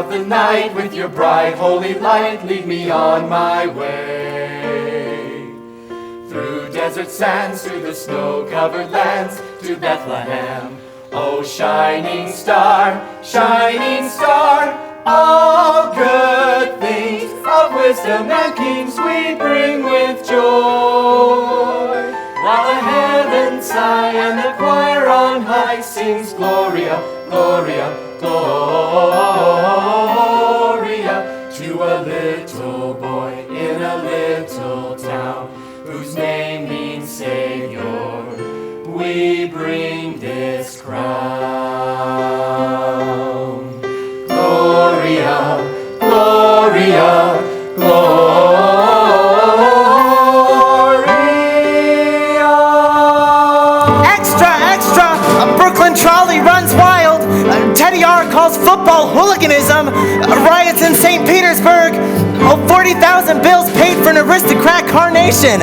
of the night, with your bright holy light, lead me on my way. Through desert sands, through the snow-covered lands, to Bethlehem. Oh, shining star, all good things of wisdom and kings we bring with joy. While the heavens sigh and the choir on high sings Gloria, Gloria, Gloria, to a little boy in a little town, whose name means Savior. We bring this crown. Gloria, Gloria, Gloria. Extra, extra! A Brooklyn trolley runs wild. Teddy R calls football hooliganism. Riots in St. Petersburg. 40,000 bills paid for an aristocrat carnation.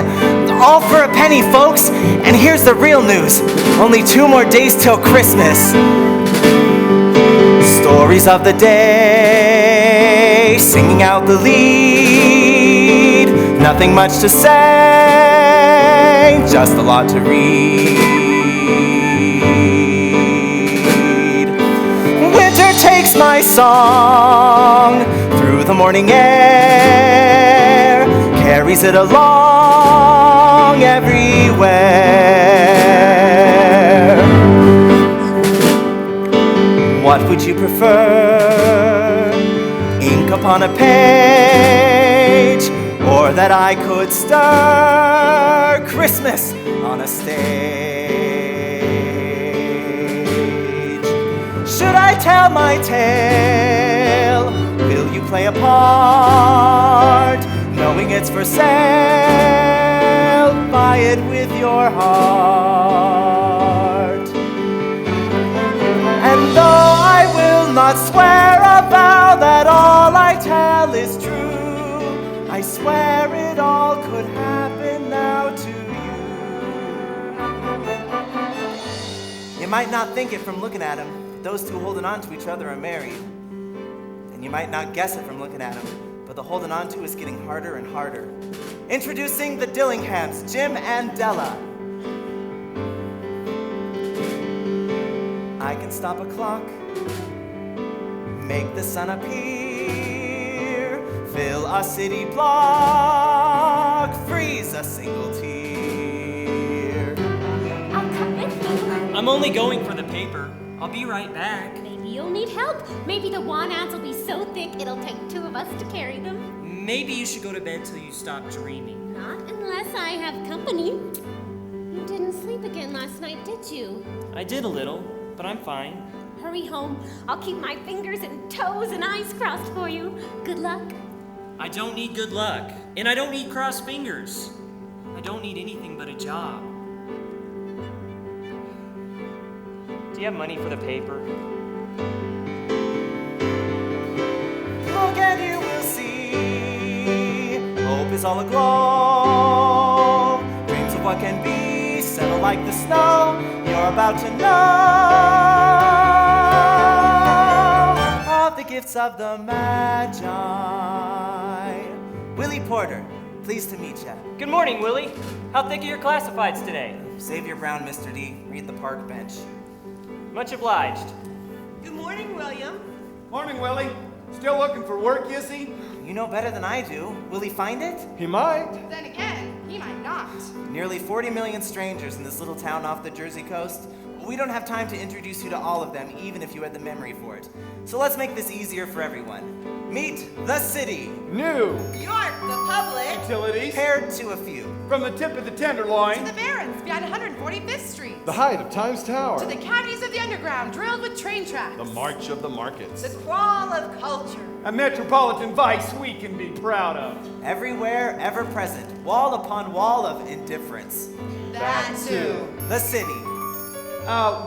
All for a penny, folks. And here's the real news. Only 2 more days till Christmas. Stories of the day, singing out the lead. Nothing much to say, just a lot to read. Winter takes my song through the morning air, carries it along everywhere. What would you prefer? Ink upon a page, or that I could stir Christmas on a stage? Should I tell my tale? Will you play a part? Knowing it's for sale, buy it with your heart. And though I will not swear a vow that all I tell is true, I swear it all could happen now to you. You might not think it from looking at them. Those two holding on to each other are married. And you might not guess it from looking at them, but the holding on to is getting harder and harder. Introducing the Dillinghams, Jim and Della. I can stop a clock, make the sun appear, fill a city block, freeze a single tear. I'll come with you. I'm only going for the paper. I'll be right back. Maybe you'll need help. Maybe the want ads will be so thick it'll take 2 of us to carry them. Maybe you should go to bed till you stop dreaming. Not unless I have company. You didn't sleep again last night, did you? I did a little, but I'm fine. Hurry home. I'll keep my fingers and toes and eyes crossed for you. Good luck. I don't need good luck, and I don't need crossed fingers. I don't need anything but a job. Do you have money for the paper? Look and you will see, hope is all aglow. Dreams of what can be settle like the snow. You're about to know of the gifts of the Magi. Willie Porter, pleased to meet you. Good morning, Willie. How thick are your classifieds today? Save your brown, Mr. D. Read the park bench. Much obliged. Good morning, William. Morning, Willie. Still looking for work, is he? You know better than I do. Will he find it? He might. Then again, he might not. Nearly 40 million strangers in this little town off the Jersey coast. We don't have time to introduce you to all of them, even if you had the memory for it. So let's make this easier for everyone. Meet the city. New. York, the public. Utilities. Paired to a few. From the tip of the To Tenderloin. the Barrens behind 145th Street. The height of Times Tower. To the cavities of the underground drilled with train tracks. The march of the markets. The crawl of culture. A metropolitan vice we can be proud of. Everywhere, ever present. Wall upon wall of indifference. That too. The city.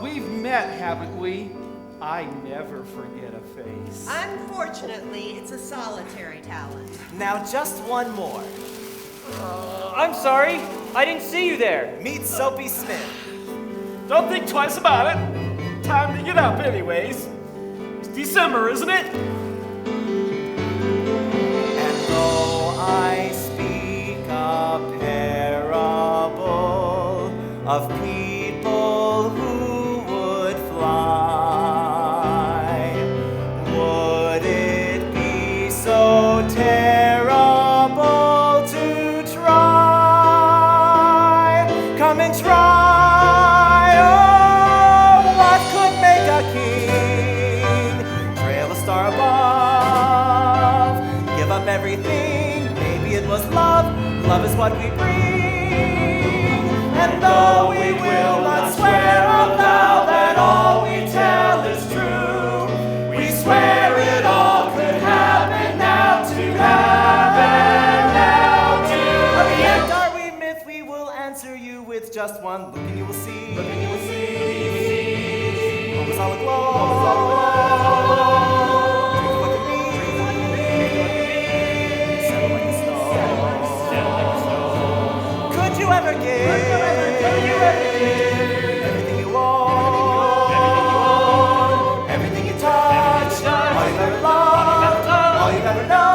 We've met, haven't we? I never forget a face. Unfortunately, it's a solitary talent. Now just one more. I'm sorry. I didn't see you there. Meet Soapy Smith. Don't think twice about it. Time to get up anyways. It's December, isn't it? of people who would fly. Would it be so terrible to try? Come and try. Oh, what could make a king trail a star above? Give up everything. Maybe it was love. Love is what we bring. And though we will not swear a vow that all we tell is true, we swear it all could happen now to happen now to. Yet are we myth? We will answer you with just one look, and you will see. What was all aglow? Could you ever give everything you own, everything you touch, all you've ever loved, all you've ever known?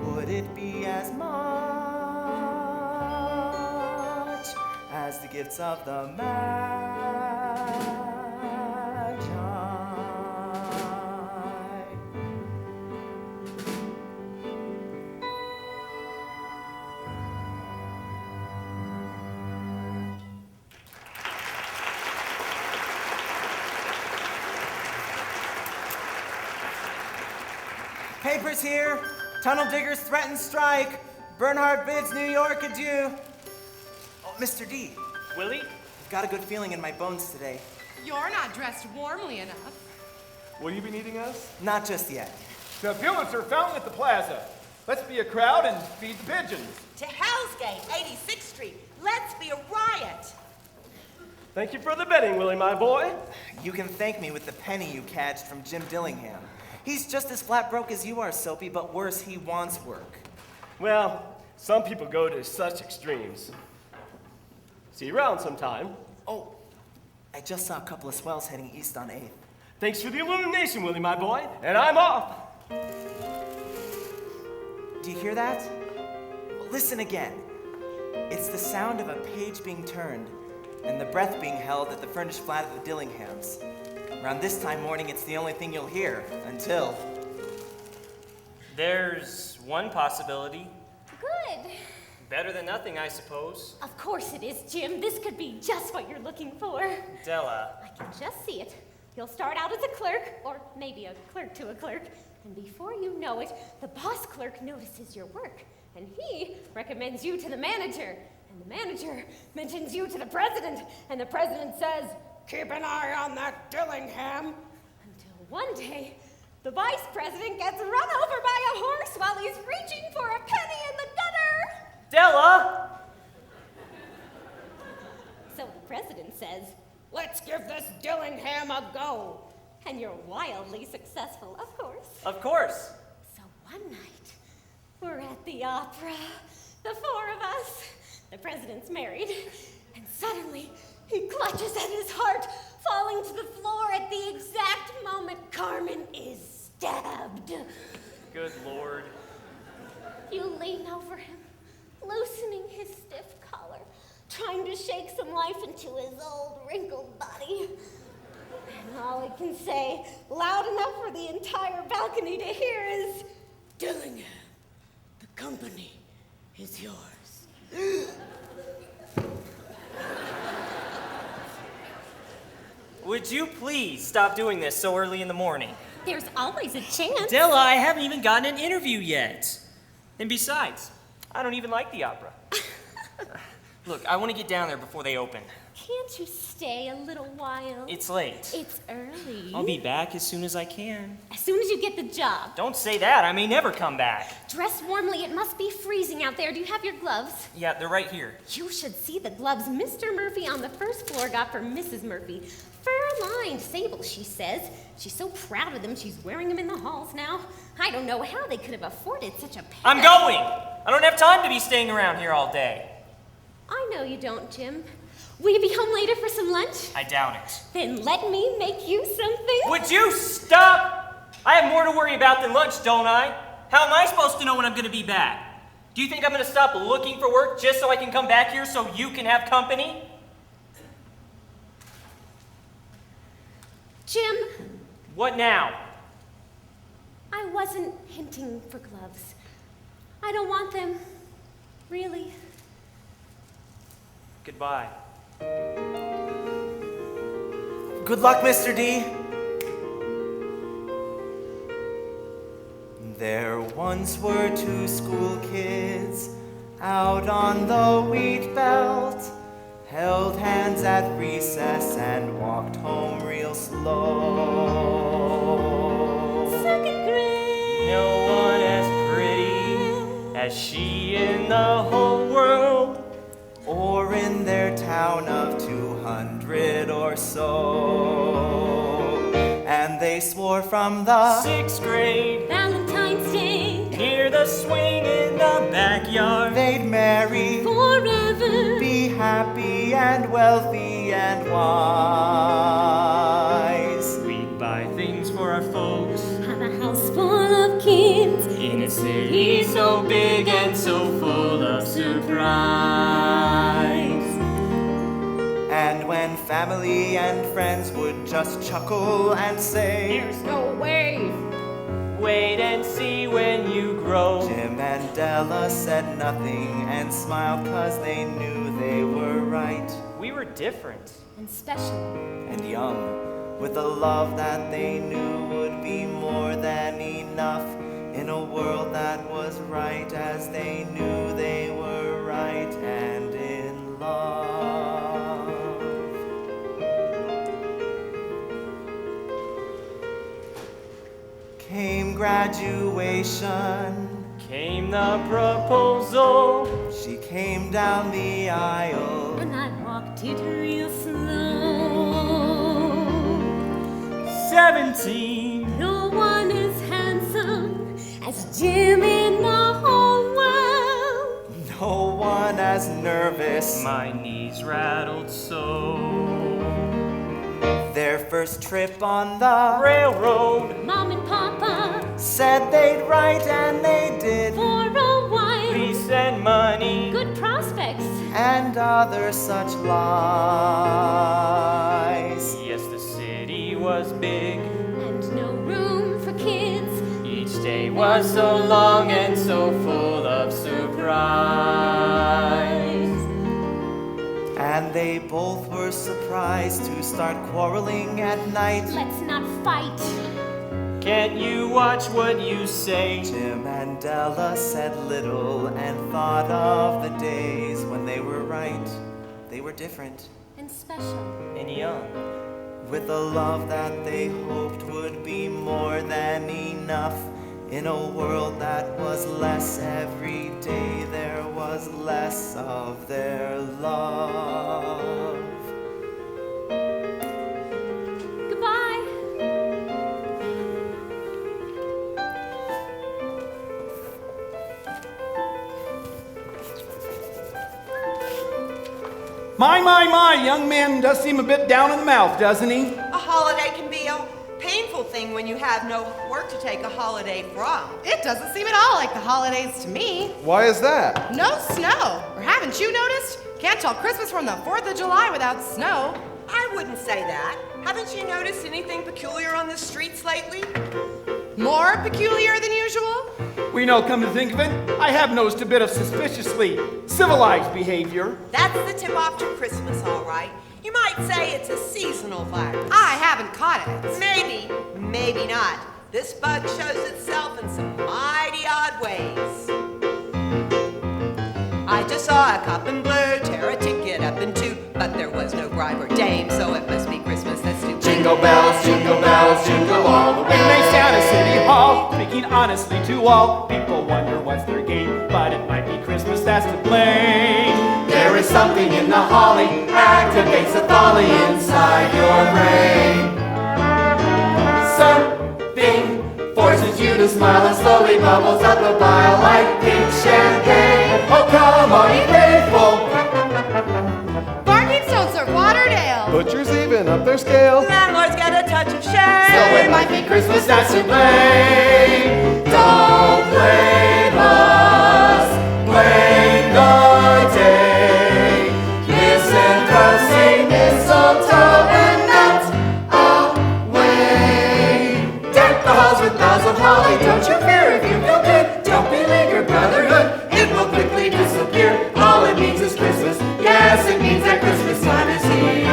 Would it be as much as the gifts of the Magi? Would it be as much as the gifts of the Magi? Papers here. Tunnel diggers threaten strike. Bernhard bids New York adieu. Oh, Mr. D. Willie? I've got a good feeling in my bones today. You're not dressed warmly enough. Will you be needing us? Not just yet. The Pulitzer Fountain at the plaza. Let's be a crowd and feed the pigeons. To Hell's Gate, 86th Street. Let's be a riot. Thank you for the betting, Willie, my boy. You can thank me with the penny you cadged from Jim Dillingham. He's just as flat broke as you are, Soapy, but worse, he wants work. Well, some people go to such extremes. See you around sometime. Oh, I just saw a couple of swells heading east on 8th. Thanks for the illumination, Willie, my boy. And I'm off. Do you hear that? Listen again. It's the sound of a page being turned and the breath being held at the furnished flat of the Dillinghams. Around this time morning, it's the only thing you'll hear until... There's one possibility. Good. Better than nothing, I suppose. Of course it is, Jim. This could be just what you're looking for. Della. I can just see it. You'll start out as a clerk, or maybe a clerk to a clerk, and before you know it, the boss clerk notices your work, and he recommends you to the manager, and the manager mentions you to the president, and the president says, "Keep an eye on that Dillingham." Until one day, the vice president gets run over by a horse while he's reaching for a penny in the gutter. Della! So the president says, "Let's give this Dillingham a go." And you're wildly successful, of course. Of course. So one night, we're at the opera, the four of us. The president's married, and suddenly he clutches at his heart, falling to the floor at the exact moment Carmen is stabbed. Good Lord. You lean over him, loosening his stiff collar, trying to shake some life into his old wrinkled body. And all he can say, loud enough for the entire balcony to hear, is, "Dillingham, the company is yours." Would you please stop doing this so early in the morning? There's always a chance. Della, I haven't even gotten an interview yet. And besides, I don't even like the opera. Look, I want to get down there before they open. Can't you stay a little while? It's late. It's early. I'll be back as soon as I can. As soon as you get the job. Don't say that. I may never come back. Dress warmly. It must be freezing out there. Do you have your gloves? Yeah, they're right here. You should see the gloves Mr. Murphy on the first floor got for Mrs. Murphy. Fur-lined sable, she says. She's so proud of them, she's wearing them in the halls now. I don't know how they could have afforded such a pair. I'm going! I don't have time to be staying around here all day. I know you don't, Jim. Will you be home later for some lunch? I doubt it. Then let me make you something. Would you stop? I have more to worry about than lunch, don't I? How am I supposed to know when I'm going to be back? Do you think I'm going to stop looking for work just so I can come back here so you can have company? Jim. What now? I wasn't hinting for gloves. I don't want them. Really. Goodbye. Good luck, Mr. D. There once were two school kids out on the wheat belt, held hands at recess and walked home real slow. Second grade. No one as pretty as she in the whole world, or in their town of 200 or so. And they swore from the 6th grade, Valentine's Day. near the swing in the backyard, they'd marry, Forever. be happy and wealthy and wise. we'd buy things for our folks Have a house full of kids. in a city so big and so full of surprise. And when family and friends would just chuckle and say, There's no way. Wait and see when you grow. Jim and Della said nothing and smiled 'cause they knew they were right. We were different. And special. And young, with a love that they knew would be more than enough in a world that was right as they knew they were right and in love. Came graduation, Came the proposal. she came down the aisle. And I walked it real slow. 17. No one as handsome as Jim in the whole world. No one as nervous. My knees rattled so. Their first trip on the Railroad. Mom and Papa, said they'd write and they did, for a while. Peace and money. Good prospects. and other such lies. Yes, the city was big. And no room for kids. Each day was so long and so full of surprise. And they both were surprised to start quarreling at night. Let's not fight. Can't you watch what you say? Jim and Della said little and thought of the days when they were right. They were different, And special. And young. with a love that they hoped would be more than enough. In a world that was less every day, there was less of their love. Goodbye. My, young man does seem a bit down in the mouth, doesn't he? A holiday can be a painful thing when you have no work to take a holiday from. It doesn't seem at all like the holidays to me. Why is that? No snow. Or haven't you noticed? Can't tell Christmas from the 4th of July without snow. I wouldn't say that. Haven't you noticed anything peculiar on the streets lately? More peculiar than usual? We know, come to think of it, I have noticed a bit of suspiciously civilized behavior. That's the tip off to Christmas, all right. You might say it's a seasonal virus. I haven't caught it. Maybe, maybe not. This bug shows itself in some mighty odd ways. I just saw a cop in blue tear a ticket up in two, but there was no bribe or dame, so it must be Christmas that's too. Jingle bells, jingle all the way. When they sound at City Hall, speaking honestly to all, people wonder what's their game, but it might be Christmas that's to blame. There is something in the holly, activates the folly inside your brain. Something forces you to smile and slowly bubbles up the bile like pink champagne. Oh, come on, be faithful. Butchers even up their scale. Landlords get a touch of shame. So it might be Christmas that's to blame. Don't blame us, blame the day. Misanthropy, mistletoe, and not away. Deck the halls with boughs of holly. Don't you fear if you feel good. Don't beleaguer brotherhood. It will quickly disappear. All it means is Christmas. Yes, it means that Christmas time is here.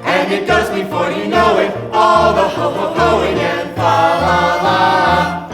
And it does mean, for you know it, all the ho-ho-hoing and fa-la-la.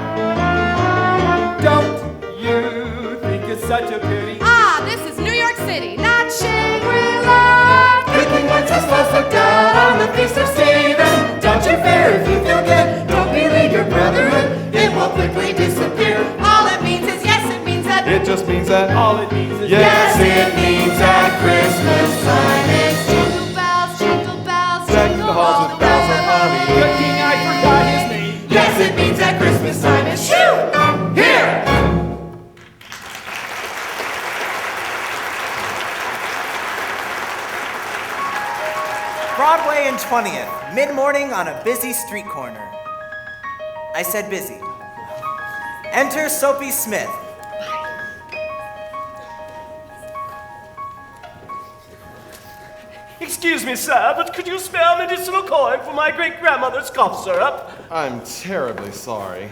Don't you think it's such a pity? Ah, this is New York City, not Shangri-La. Quickly once us must look down on the feast of Stephen. Don't you fear if you feel good. Don't beleaguer brotherhood. It will quickly disappear. All it means is yes, it means that. It just means that. All it means is Yes, it means that Christmas time is Jingle bells, jingle bells, Deck jingle the halls all with the boughs of way. holly. Good thing I forgot his name. Yes, it means that Christmas time is here. Broadway and 20th, mid-morning on a busy street corner. I said busy. Enter Soapy Smith. Excuse me, sir, but could you spare a medicinal coin for my great-grandmother's cough syrup? I'm terribly sorry.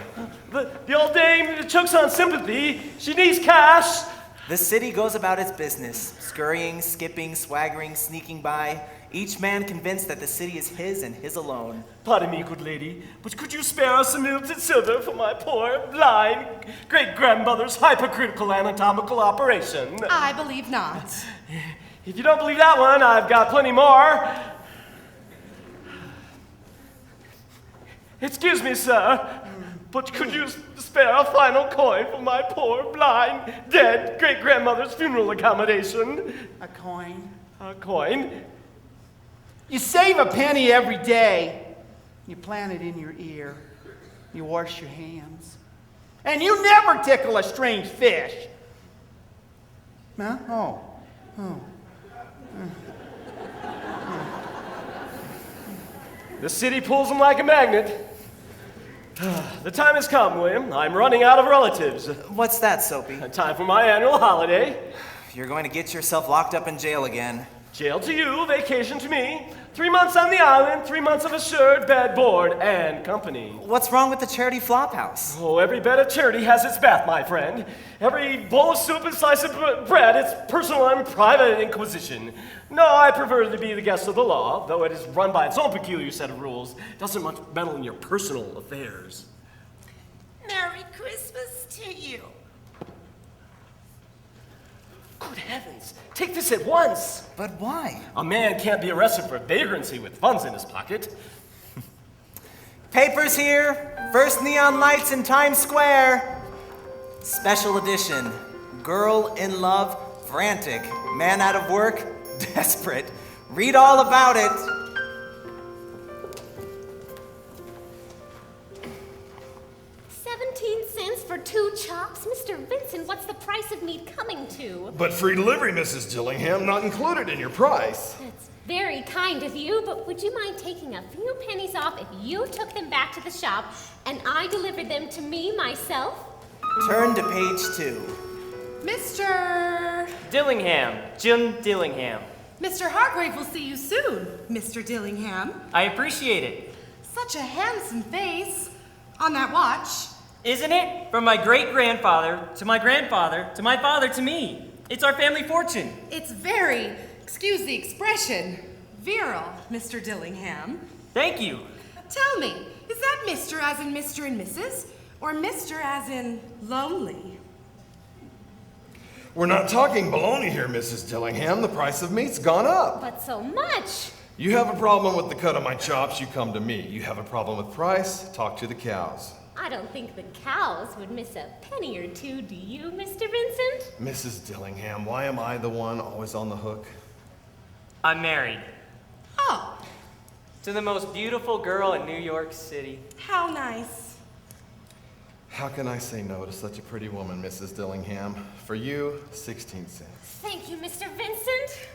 The old dame chokes on sympathy. She needs cash. The city goes about its business, scurrying, skipping, swaggering, sneaking by, each man convinced that the city is his and his alone. Pardon me, good lady, but could you spare us some melted silver for my poor, blind great-grandmother's hypercritical anatomical operation? I believe not. If you don't believe that one, I've got plenty more. Excuse me, sir, but could you spare a final coin for my poor, blind, dead great-grandmother's funeral accommodation? A coin. A coin? You save a penny every day. You plant it in your ear. You wash your hands. And you never tickle a strange fish. Huh? Oh. The city pulls them like a magnet. The time has come, William. I'm running out of relatives. What's that, Soapy? Time for my annual holiday. You're going to get yourself locked up in jail again. Jail to you, vacation to me. 3 months on the island, 3 months of assured bed, board, and company. What's wrong with the charity flophouse? Oh, every bed of charity has its bath, my friend. Every bowl of soup and slice of bread, its personal and private inquisition. No, I prefer to be the guest of the law, though it is run by its own peculiar set of rules. It doesn't much meddle in your personal affairs. Merry Christmas to you. Good heavens, take this at once. But why? A man can't be arrested for vagrancy with funds in his pocket. Papers here. First neon lights in Times Square. Special edition. Girl in love, frantic. Man out of work, desperate. Read all about it. $0.17 for 2 chops? Mr. Vincent, what's the price of meat coming to? But free delivery, Mrs. Dillingham, not included in your price. That's very kind of you, but would you mind taking a few pennies off if you took them back to the shop and I delivered them to me myself? Turn to page 2. Mr. Dillingham, Jim Dillingham. Mr. Hargrave will see you soon, Mr. Dillingham. I appreciate it. Such a handsome face on that watch. Isn't it? From my great-grandfather to my grandfather to my father to me. It's our family fortune. It's very, excuse the expression, virile, Mr. Dillingham. Thank you. Tell me, is that Mr. as in Mr. and Mrs., or Mr. as in lonely? We're not talking baloney here, Mrs. Dillingham. The price of meat's gone up. But so much. You have a problem with the cut of my chops, you come to me. You have a problem with price, talk to the cows. I don't think the cows would miss a penny or two, do you, Mr. Vincent? Mrs. Dillingham, why am I the one always on the hook? I'm married Oh, to the most beautiful girl in New York City. how nice. How can I say no to such a pretty woman, Mrs. Dillingham? For you, 16 cents. Thank you, Mr. Vincent.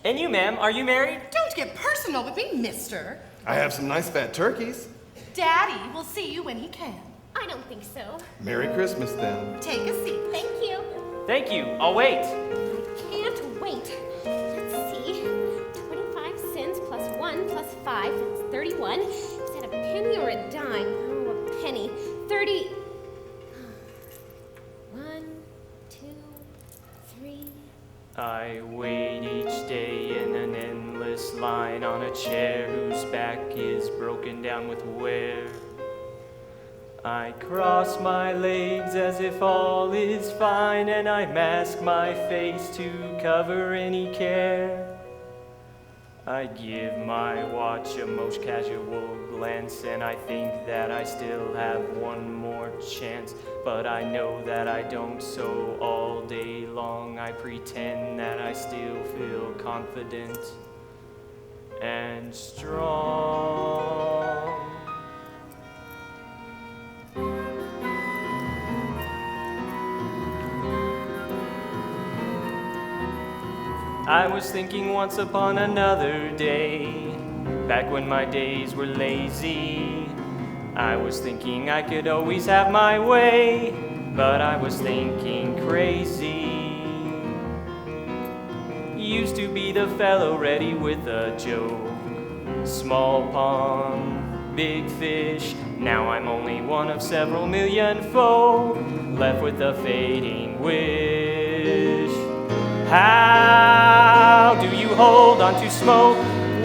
And you, ma'am, are you married? Don't get personal with me, mister. I have some nice fat turkeys. Daddy will see you when he can. I don't think so. Merry Christmas then. Take a seat. Thank you. Thank you. I'll wait. Can't wait. Let's see. 25 cents plus 1 plus 5, that's 31. Is that a penny or a dime? Oh, a penny. 30. 1, 2, 3. I wait each day in an endless line on a chair whose back is broken down with wear. I cross my legs as if all is fine, and I mask my face to cover any care. I give my watch a most casual glance, and I think that I still have one more chance. But I know that I don't, so all day long I pretend that I still feel confident and strong. I was thinking once upon another day, back when my days were lazy. I was thinking I could always have my way, but I was thinking crazy. Used to be the fellow ready with a joke, small pond, big fish. Now I'm only one of several million folk, left with a fading wish. How do you hold on to smoke?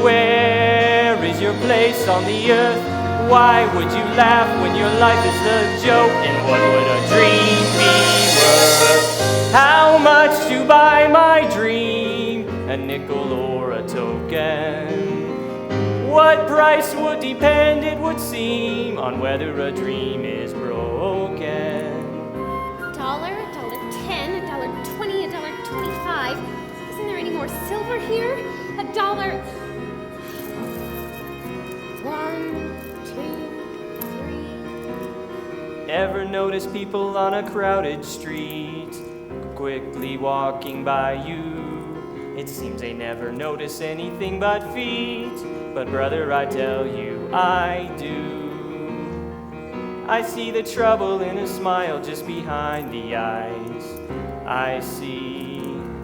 Where is your place on the earth? Why would you laugh when your life is a joke? And what would a dream be worth? How much to buy my dream? A nickel or a token? What price would depend, it would seem, on whether a dream is broken. $1, $1.10, $1.20, $1.25. Isn't there any more silver here? $1. 1, 2, 3. Ever notice people on a crowded street quickly walking by you? It seems they never notice anything but feet. But brother, I tell you, I do. I see the trouble in a smile just behind the eyes. I see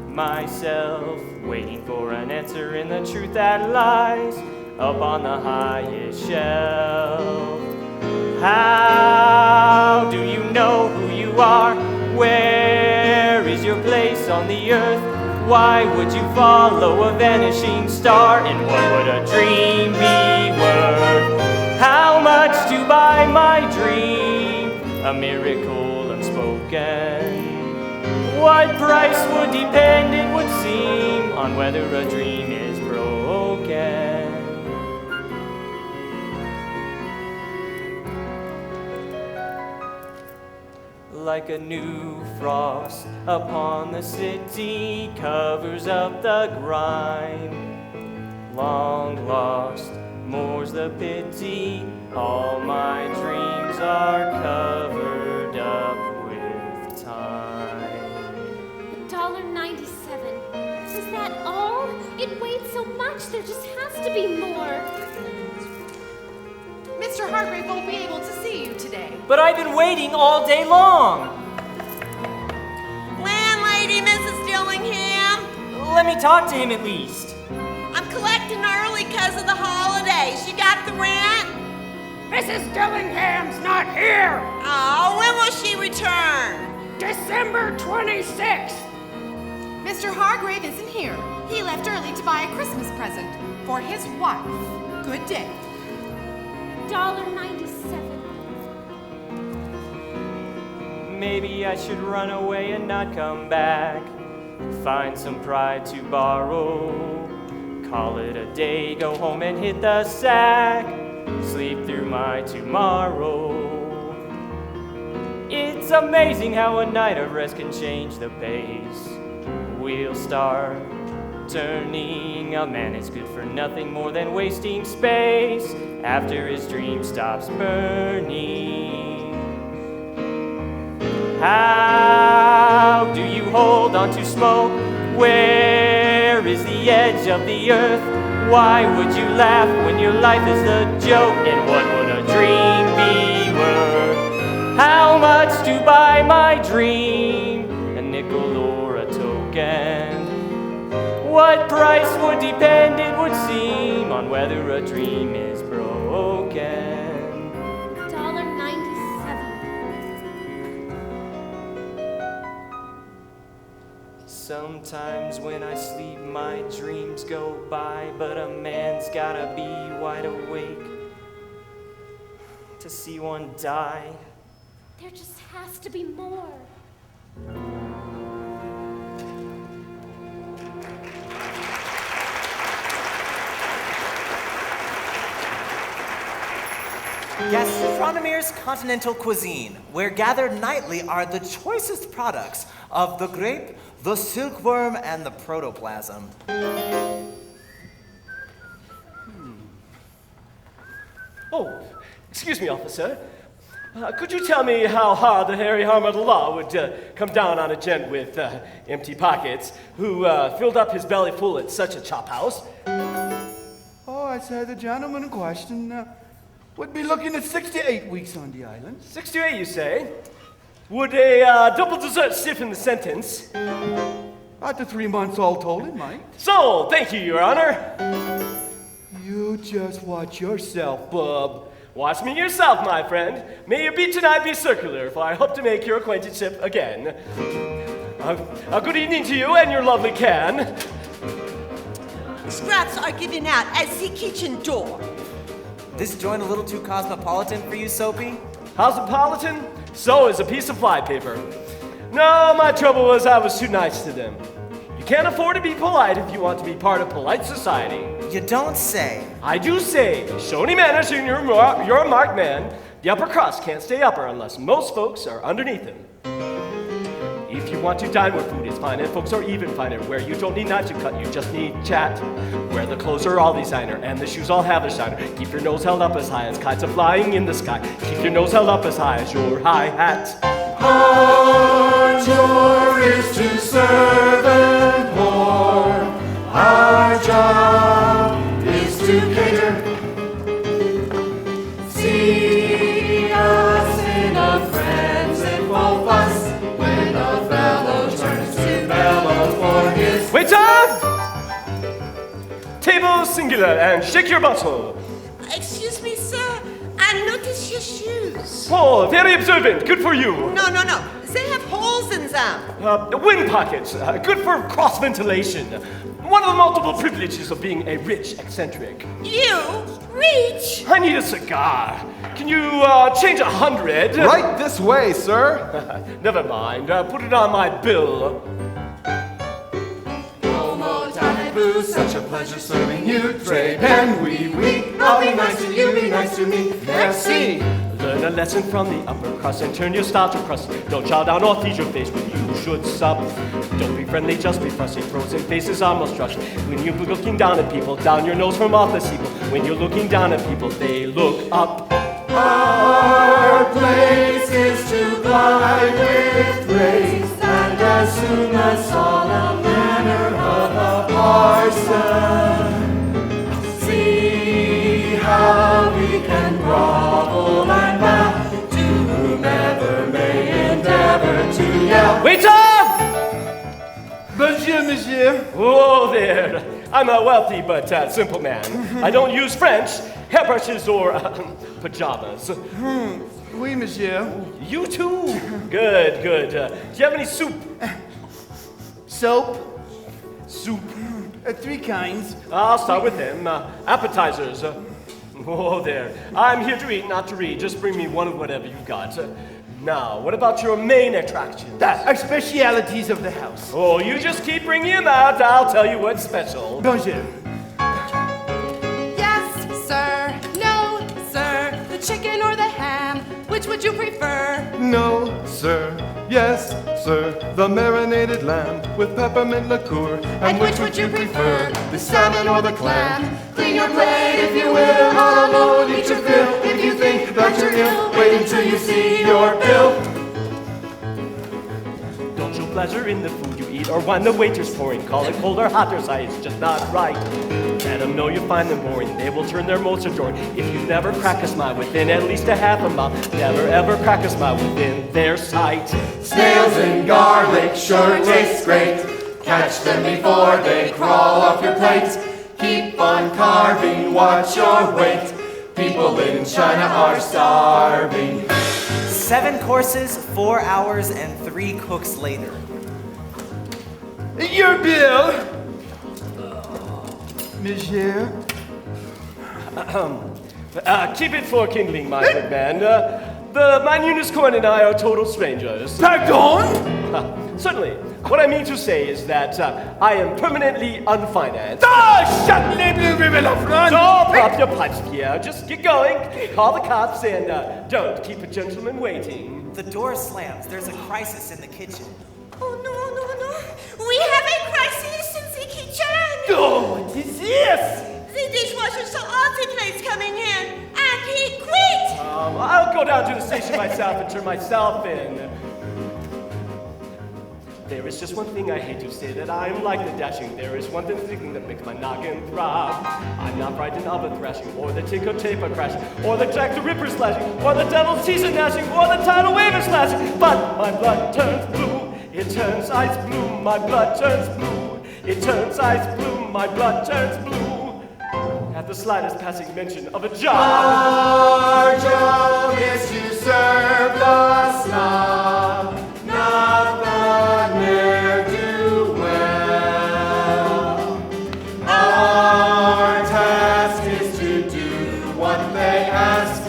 myself waiting for an answer in the truth that lies up on the highest shelf. How do you know who you are? Where is your place on the earth? Why would you follow a vanishing star? And what would a dream be worth? How much to buy my dream? A miracle unspoken. What price would depend, it would seem, on whether a dream is broken. Like a new frost upon the city covers up the grime. Long lost, more's the pity, all my dreams are covered up with time. $1.97. Is that all? It weighed so much, there just has to be more. Mr. Hargrave won't be able to see you today. But I've been waiting all day long. Landlady, Mrs. Dillingham. Let me talk to him at least. I'm collecting early because of the holidays. You got the rent? Mrs. Dillingham's not here! Oh, when will she return? December 26th! Mr. Hargrave isn't here. He left early to buy a Christmas present for his wife. Good day. $1.97. Maybe I should run away and not come back. Find some pride to borrow. Call it a day, go home and hit the sack. Sleep through my tomorrow. It's amazing how a night of rest can change the pace. Wheels start turning. A man is good for nothing more than wasting space after his dream stops burning. How do you hold on to smoke? Where is the the edge of the earth. Why would you laugh when your life is a joke? And what would a dream be worth? How much to buy my dream? A nickel or a token? What price would depend, it would seem, on whether a dream is broken. Sometimes when I sleep, my dreams go by, but a man's gotta be wide awake to see one die. There just has to be more. Gastronomier's continental cuisine, where gathered nightly are the choicest products of the grape, the silkworm, and the protoplasm. Oh, excuse me, officer. Could you tell me how hard the hairy arm of the law would come down on a gent with empty pockets who filled up his belly full at such a chop house? Oh, I say the gentleman in question would be looking at 68 weeks on the island. 68, you say? Would a double dessert stiffen the sentence? After 3 months all told, it might. So, thank you, Your Honor. You just watch yourself, bub. Watch me yourself, my friend. May your beat tonight be circular, for I hope to make your acquaintanceship again. Good evening to you and your lovely can. Scraps are given out at the kitchen door. This joint a little too cosmopolitan for you, Soapy? Cosmopolitan? So is a piece of flypaper. No, my trouble was I was too nice to them. You can't afford to be polite if you want to be part of polite society. You don't say. I do say. Show any manners and you're a marked man. The upper crust can't stay upper unless most folks are underneath him. If you want to dine where food is fine and folks are even finer, where you don't need knives to cut, you just need chat. Where the clothes are all designer and the shoes all have their shiner. Keep your nose held up as high as kites are flying in the sky. Keep your nose held up as high as your high hat. Our joy is to serve and pour. Our job is to cater. See us in a frenzy full fuss when a fellow turns to bellow for his. Waiter! Table singular and shake your bottle. Excuse me, sir. I noticed your shoes. Oh, very observant. Good for you. No. They have holes in them. Wind pockets. Good for cross ventilation. One of the multiple privileges of being a rich eccentric. You? Reach? I need a cigar. Can you change 100? Right this way, sir. Never mind. Put it on my bill. Boo, such a pleasure serving you. Très bien, oui. I'll be nice to you, be nice to me. Merci. Learn a lesson from the upper crust and turn your style to crust. Don't chow down or feed your face when you should sup. Don't be friendly, just be fussy. Frozen faces almost trust. When you're looking down at people, down your nose from off the steeple. When you're looking down at people, they look up. Our place is to glide with grace, and as soon as solemn manner of a parson, see how we can grovel and bow to whomever may endeavor to yell. Waiter! Bonjour, monsieur. Oh, there. I'm a wealthy but simple man. I don't use French, hairbrushes, or pajamas. Oui, monsieur. You too? Good. Do you have any soup? Soap? Soup. 3 kinds. I'll start with them. Appetizers. Oh, there. I'm here to eat, not to read. Just bring me one of whatever you've got. Now, what about your main attraction? Our specialities of the house. Oh, you just keep bringing them out. I'll tell you what's special. Bonjour. Yes, sir. No, sir. The chicken or the ham? Which would you prefer? No, sir. Yes, sir. The marinated lamb with peppermint liqueur. And which would you prefer? The salmon or the clam? Clean your plate if you will. All alone, eat your fill. If you think that you're ill, wait until you see your bill. Don't show pleasure in the food you eat heat, or when the waiter's pouring. Call it cold or hot or say it's just not right. Let them know you find them boring. They will turn their moats adoring. If you never crack a smile within at least a half a mile, never ever crack a smile within their sight. Snails and garlic sure taste great. Catch them before they crawl off your plate. Keep on carving, watch your weight. People in China are starving. 7 courses, 4 hours, and 3 cooks later. Your bill, monsieur. Keep it for kindling, my good man. My unicorn and I are total strangers. Pardon? Certainly. What I mean to say is that I am permanently unfinanced. Shut les bleus, vive la France! Don't pop your pipes, Pierre. Just get going. Call the cops and don't keep a gentleman waiting. The door slams. There's a crisis in the kitchen. Oh, no. We have a crisis in the kitchen. Oh, what is this? The dishwasher saw all the plates coming in, and he quit. I'll go down to the station myself and turn myself in. There is just one thing I hate to say, that I'm like the dashing. There is one thing that makes my noggin throb. I'm not frightened of a thrashing, or the tinker taper crashing, or the Jack the Ripper slashing, or the devil's teaser gnashing, or the tidal wave slashing. But my blood turns blue, it turns ice blue, my blood turns blue. It turns ice blue, my blood turns blue. At the slightest passing mention of a job. Our job is to serve the snob, not the ne'er-do-well. Our task is to do what they ask.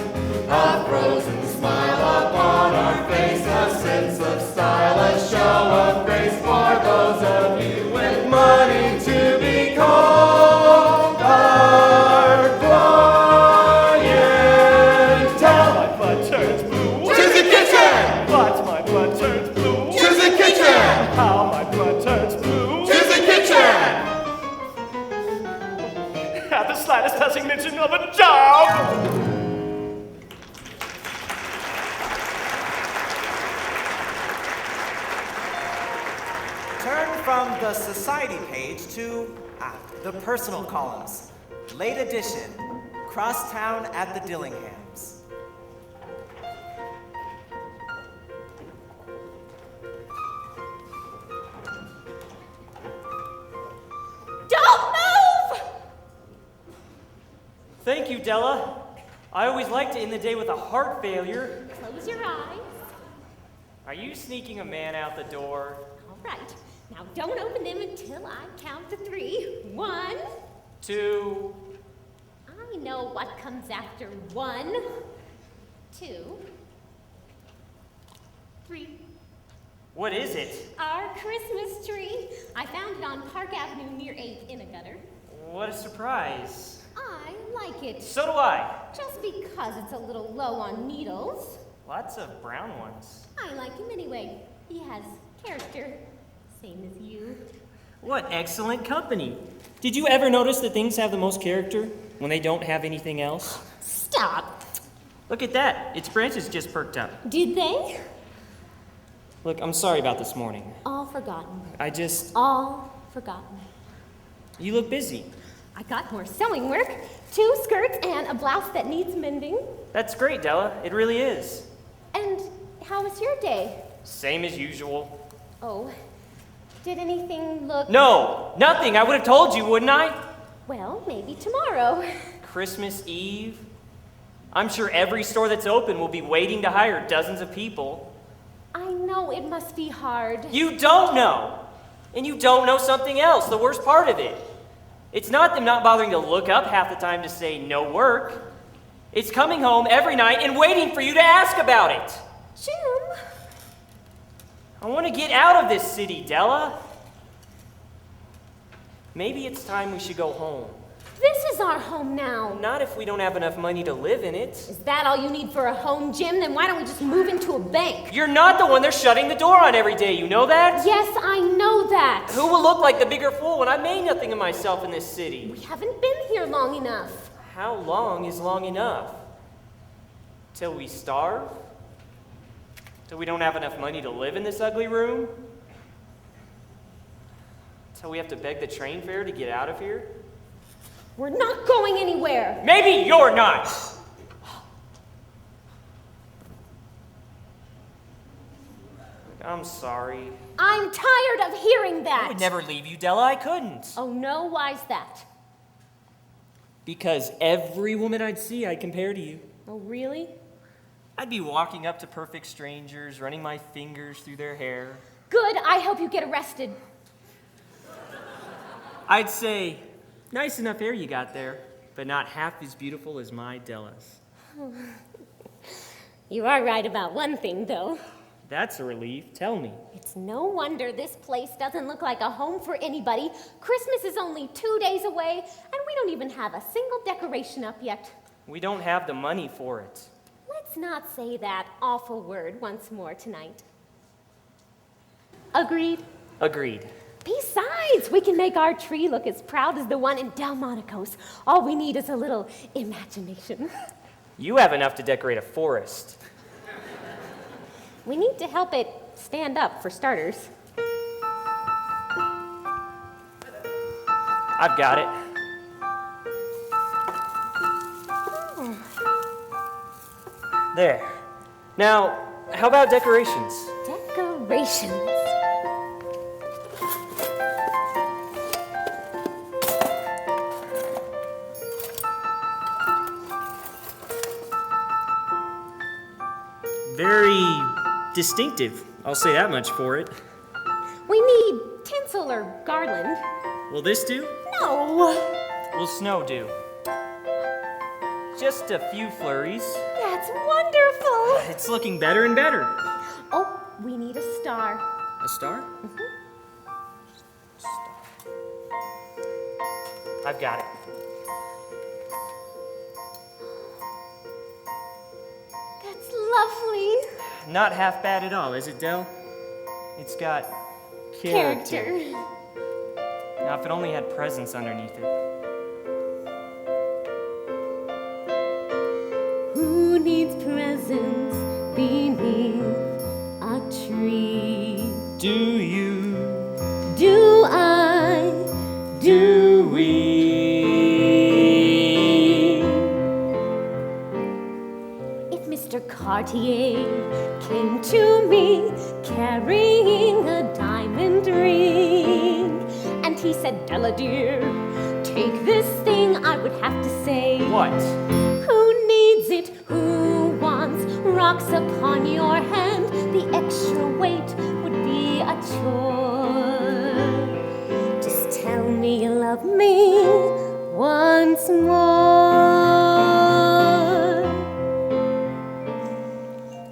A frozen smile upon our face, a sense of style, a show of grace for those of you with money to be called our clientele. My blood turns blue. To the kitchen! But my blood turns blue. To the kitchen! How my blood turns blue. To the kitchen! At the slightest passing mention of a job. Turn from the society page to the personal columns. Late edition. Crosstown at the Dillinghams. Don't move! Thank you, Della. I always like to end the day with a heart failure. Close your eyes. Are you sneaking a man out the door? All right. Now don't open them until I count to 3. 1. 2. I know what comes after 1, 2, 3. What is it? Our Christmas tree. I found it on Park Avenue near 8th in a gutter. What a surprise. I like it. So do I. Just because it's a little low on needles. Lots of brown ones. I like him anyway. He has character. Same as you. What excellent company. Did you ever notice that things have the most character when they don't have anything else? Stop. Look at that. Its branches just perked up. Did they? Look, I'm sorry about this morning. All forgotten. All forgotten. You look busy. I got more sewing work, 2 skirts, and a blouse that needs mending. That's great, Della. It really is. And how was your day? Same as usual. Oh, did anything look... No, nothing. I would have told you, wouldn't I? Well, maybe tomorrow. Christmas Eve? I'm sure every store that's open will be waiting to hire dozens of people. I know it must be hard. You don't know. And you don't know something else, the worst part of it. It's not them not bothering to look up half the time to say no work. It's coming home every night and waiting for you to ask about it. Jim. I want to get out of this city, Della. Maybe it's time we should go home. This is our home now. Not if we don't have enough money to live in it. Is that all you need for a home, Jim? Then why don't we just move into a bank? You're not the one they're shutting the door on every day, you know that? Yes, I know that. Who will look like the bigger fool when I made nothing of myself in this city? We haven't been here long enough. How long is long enough? Till we starve? Till we don't have enough money to live in this ugly room? So we have to beg the train fare to get out of here? We're not going anywhere. Maybe you're not! I'm sorry. I'm tired of hearing that. I would never leave you, Della. I couldn't. Oh no, why's that? Because every woman I'd see, I'd compare to you. Oh really? I'd be walking up to perfect strangers, running my fingers through their hair. Good, I hope you get arrested. I'd say, nice enough hair you got there, but not half as beautiful as my Della's. You are right about one thing, though. That's a relief. Tell me. It's no wonder this place doesn't look like a home for anybody. Christmas is only 2 days away, and we don't even have a single decoration up yet. We don't have the money for it. Let's not say that awful word once more tonight. Agreed? Agreed. Besides, we can make our tree look as proud as the one in Delmonico's. All we need is a little imagination. You have enough to decorate a forest. We need to help it stand up, for starters. I've got it. There. Now, how about decorations? Decorations. Very distinctive. I'll say that much for it. We need tinsel or garland. Will this do? No. Will snow do? Just a few flurries. That's wonderful. It's looking better and better. Oh, we need a star. A star? Star. I've got it. That's lovely. Not half bad at all, is it, Del? It's got character. Now, if it only had presents underneath it. Who needs presents beneath a tree? Do you? Do I? Do we? If Mr. Cartier came to me carrying a diamond ring, and he said, Della dear, take this thing, I would have to say, What? Who needs it? Who wants rocks upon your hand? The extra weight would be a chore. Just tell me you love me once more.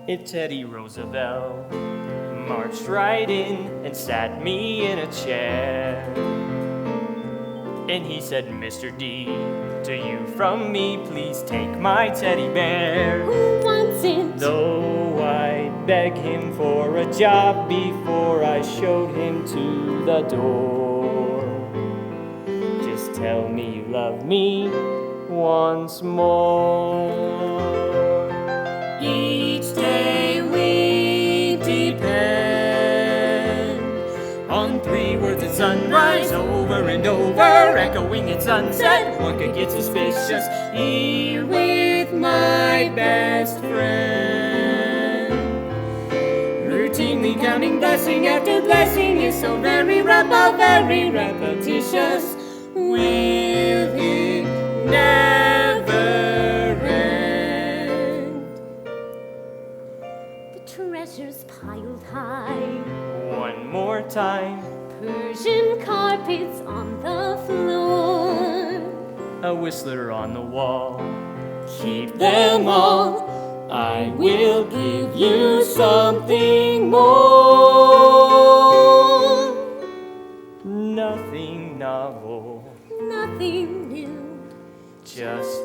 If Teddy Roosevelt marched right in and sat me in a chair, and he said, Mr. D, to you from me, please take my teddy bear. Who wants it? Though I'd beg him for a job before I showed him to the door. Just tell me you love me once more. Each day we depend on 3 words at sunrise, over and over, echoing at sunset. One could get suspicious here with my best friend. Routinely counting blessing after blessing is so very repetitious. Will it never end? The treasures piled high. One more time. Persian carpets on the floor. A whistler on the wall. Keep them all. I will give you something more. Nothing novel. Nothing new. Just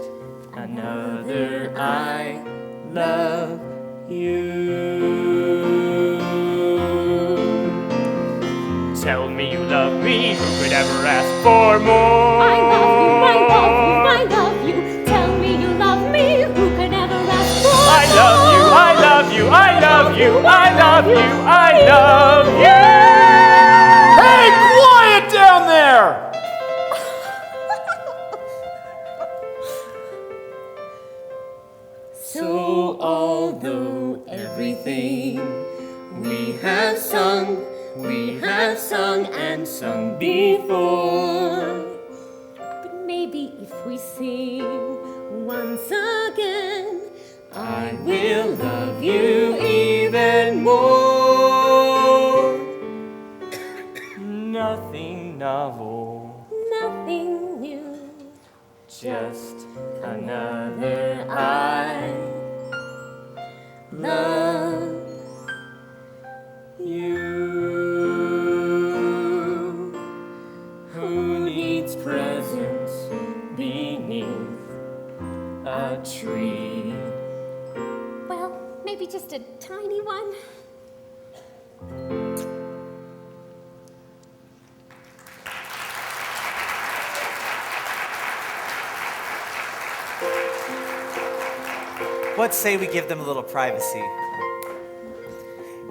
another I love you. Tell me you love me, who could ever ask for more? I love you, I love you, I love you. Tell me you love me, who could ever ask for more? I love you, I love you, I love you, I love you, I love you. Hey, quiet down sung and sung before. But maybe if we sing once again, I will love you even more. Nothing novel, Nothing new, just another I love you. who needs presents beneath a tree. Well, maybe just a tiny one. What say we give them a little privacy?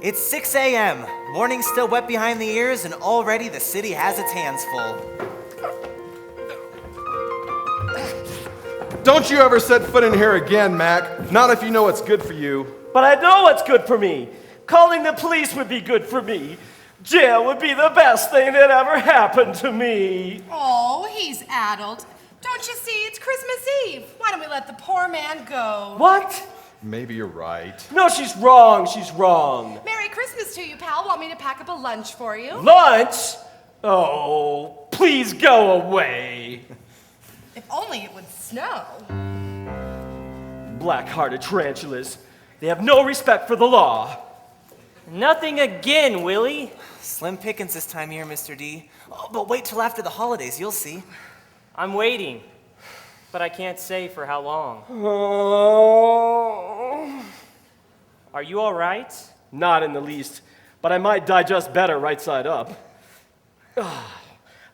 It's 6 a.m. Morning's still wet behind the ears, and already the city has its hands full. Don't you ever set foot in here again, Mac. Not if you know what's good for you. But I know what's good for me. Calling the police would be good for me. Jail would be the best thing that ever happened to me. Oh, he's addled. Don't you see, it's Christmas Eve. Why don't we let the poor man go? What? Maybe you're right. No, she's wrong. She's wrong. Merry Christmas to you, pal. Want me to pack up a lunch for you? Lunch? Oh, please go away. If only it would snow. Black-hearted tarantulas. They have no respect for the law. Nothing again, Willie. Slim pickings this time of year, Mr. D. Oh, but wait till after the holidays, you'll see. I'm waiting, but I can't say for how long. Oh. Are you all right? Not in the least, but I might digest better right side up.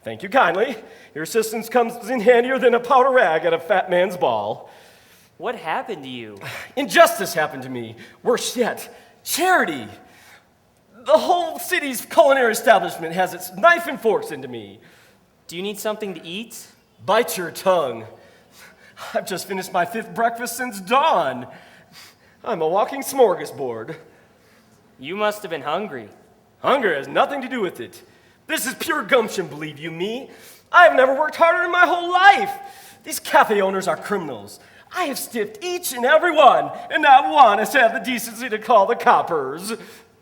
Thank you kindly. Your assistance comes in handier than a powder rag at a fat man's ball. What happened to you? Injustice happened to me. Worse yet, charity. The whole city's culinary establishment has its knife and forks into me. Do you need something to eat? Bite your tongue. I've just finished my 5th breakfast since dawn. I'm a walking smorgasbord. You must have been hungry. Hunger has nothing to do with it. This is pure gumption, believe you me. I have never worked harder in my whole life. These cafe owners are criminals. I have stiffed each and every one, and not one has had the decency to call the coppers.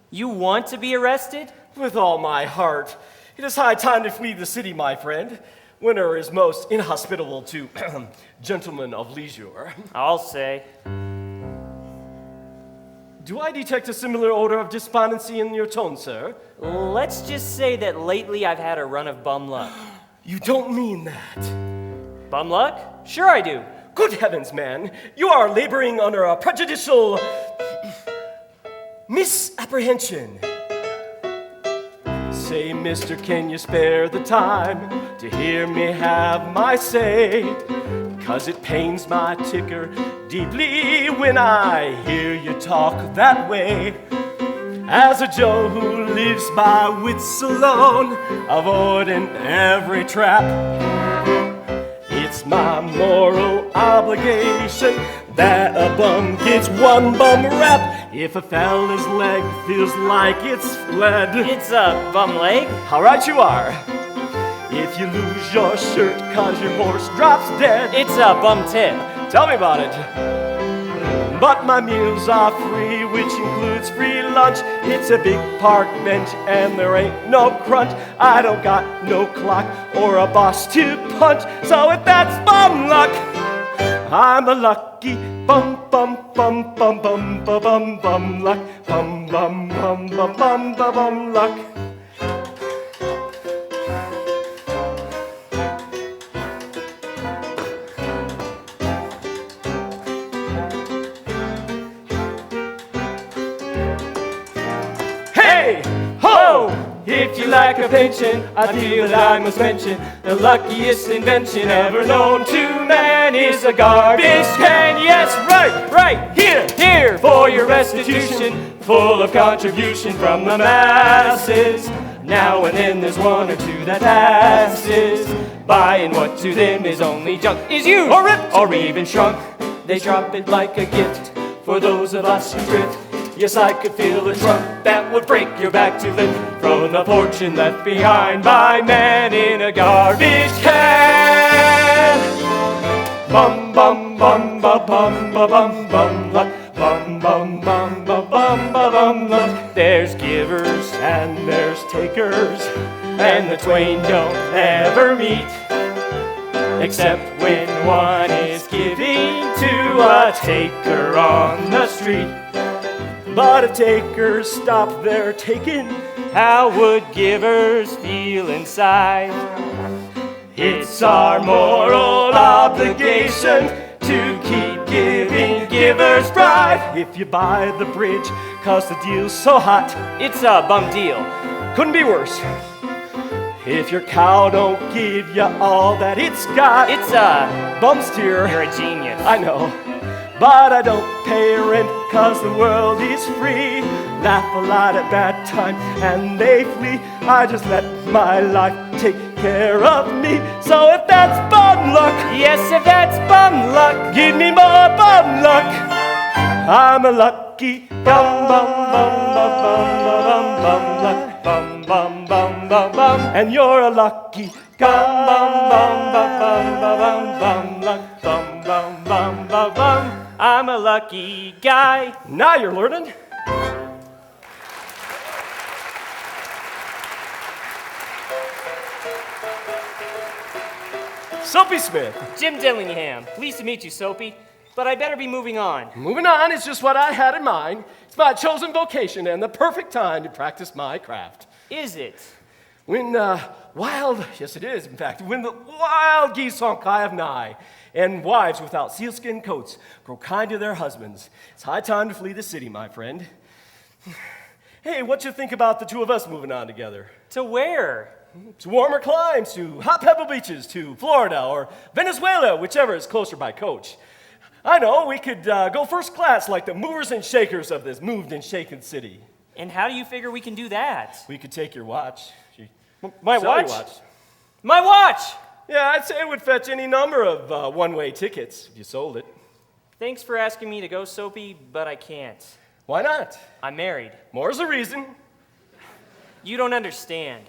You want to be arrested? With all my heart. It is high time to flee the city, my friend. Winter is most inhospitable to gentlemen of leisure. I'll say. Do I detect a similar odor of despondency in your tone, sir? Let's just say that lately I've had a run of bum luck. You don't mean that. Bum luck? Sure I do. Good heavens, man. You are laboring under a prejudicial misapprehension. Say, mister, can you spare the time to hear me have my say? 'Cause it pains my ticker deeply when I hear you talk that way. As a Joe who lives by wits alone, avoiding every trap, it's my moral obligation that a bum gets one bum rap. If a fella's leg feels like it's fled, It's a bum leg. how right you are. If you lose your shirt 'cause your horse drops dead, It's a bum tip. tell me about it. But my meals are free, which includes free lunch. It's a big park bench and there ain't no crunch. I don't got no clock or a boss to punch. So if that's bum luck, I'm a lucky bum bum bum bum bum bum bum bum luck. Bum bum bum bum bum bum bum luck. Hey! Ho! If you like a pension, I feel that I must mention the luckiest invention ever known to man is a garbage can. Yes, right here for your restitution, full of contribution from the masses. Now and then there's one or two that passes. Buying what to them is only junk, is used or ripped or even shrunk. They drop it like a gift for those of us who thrift. Yes, I could feel a trunk that would break your back to live from the fortune left behind by man in a garbage can. Bum bum bum ba bum ba bum bum luck. Bum bum bum ba bum ba bum luck. There's givers and there's takers, and the twain don't ever meet, except when one is giving to a taker on the street. But if takers stop their taking, how would givers feel inside? It's our moral obligation to keep giving givers pride. If you buy the bridge 'cause the deal's so hot, it's a bum deal. Couldn't be worse. If your cow don't give you all that it's got, it's a bum steer. You're a genius. I know. But I don't pay rent 'cause the world is free. Laugh a lot at bad times and they flee. I just let my life take care of me. So if that's bum luck, yes, if that's bum luck, give me more bum luck. I'm a lucky bum bum bum bum bum bum bum luck. Bum bum bum bum bum, and you're a lucky bum bum bum bum bum bum bum luck. Bum bum bum bum bum. I'm a lucky guy. Now you're learning. Soapy Smith. Jim Dillingham. Pleased to meet you, Soapy. But I better be moving on. Moving on is just what I had in mind. It's my chosen vocation and the perfect time to practice my craft. Is it? When yes it is, in fact, when the wild geese honk high of nigh, and wives without sealskin coats grow kind to their husbands, it's high time to flee the city, my friend. Hey, what you think about the two of us moving on together? To where? To warmer climes, to hot pebble beaches, to Florida or Venezuela, whichever is closer by coach. I know, we could go first class like the movers and shakers of this moved and shaken city. And how do you figure we can do that? We could take your watch. My Sell your watch? My watch! Yeah, I'd say it would fetch any number of one-way tickets if you sold it. Thanks for asking me to go, Soapy, but I can't. Why not? I'm married. More's the reason. You don't understand.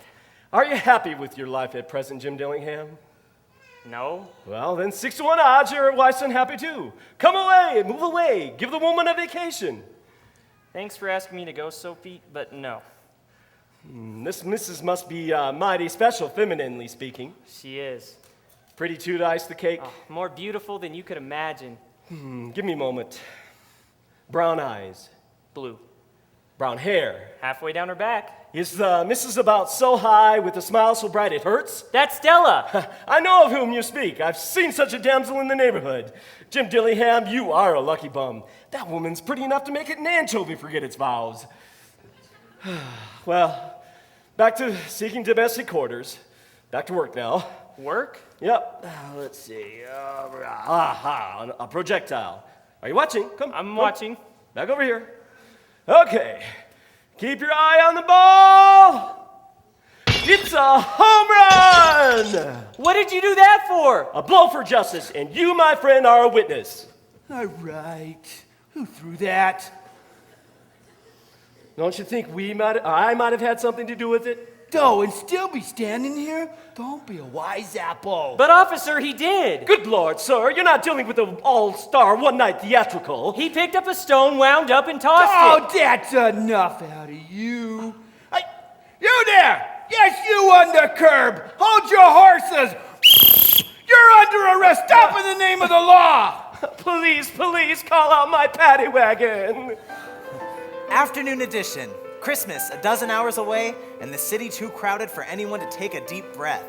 Are you happy with your life at present, Jim Dillingham? No. Well, then 6 to 1 odds your wife's unhappy too. Come away, move away, give the woman a vacation. Thanks for asking me to go, Soapy, but no. This missus must be mighty special, femininely speaking. She is. Pretty too to ice the cake? Oh, more beautiful than you could imagine. Give me a moment. Brown eyes. Blue. Brown hair. Halfway down her back. Is the missus about so high with a smile so bright it hurts? That's Stella. I know of whom you speak. I've seen such a damsel in the neighborhood. Jim Dillingham, you are a lucky bum. That woman's pretty enough to make an anchovy forget its vows. Well, back to seeking domestic quarters. Back to work now. Work? Yep. Let's see. A projectile. Are you watching? I'm watching. Back over here. Okay. Keep your eye on the ball. It's a home run! What did you do that for? A blow for justice, and you, my friend, are a witness. All right. Who threw that? Don't you think I might have had something to do with it? Oh, and still be standing here? Don't be a wise apple. But, officer, he did. Good Lord, sir, you're not dealing with an all-star one-night theatrical. He picked up a stone, wound up, and tossed it. Oh, that's enough out of you. Hey, you there! Yes, you on the curb! Hold your horses! You're under arrest! Stop in the name of the law! Police, call out my paddy wagon. Afternoon edition. Christmas, a dozen hours away, and the city too crowded for anyone to take a deep breath.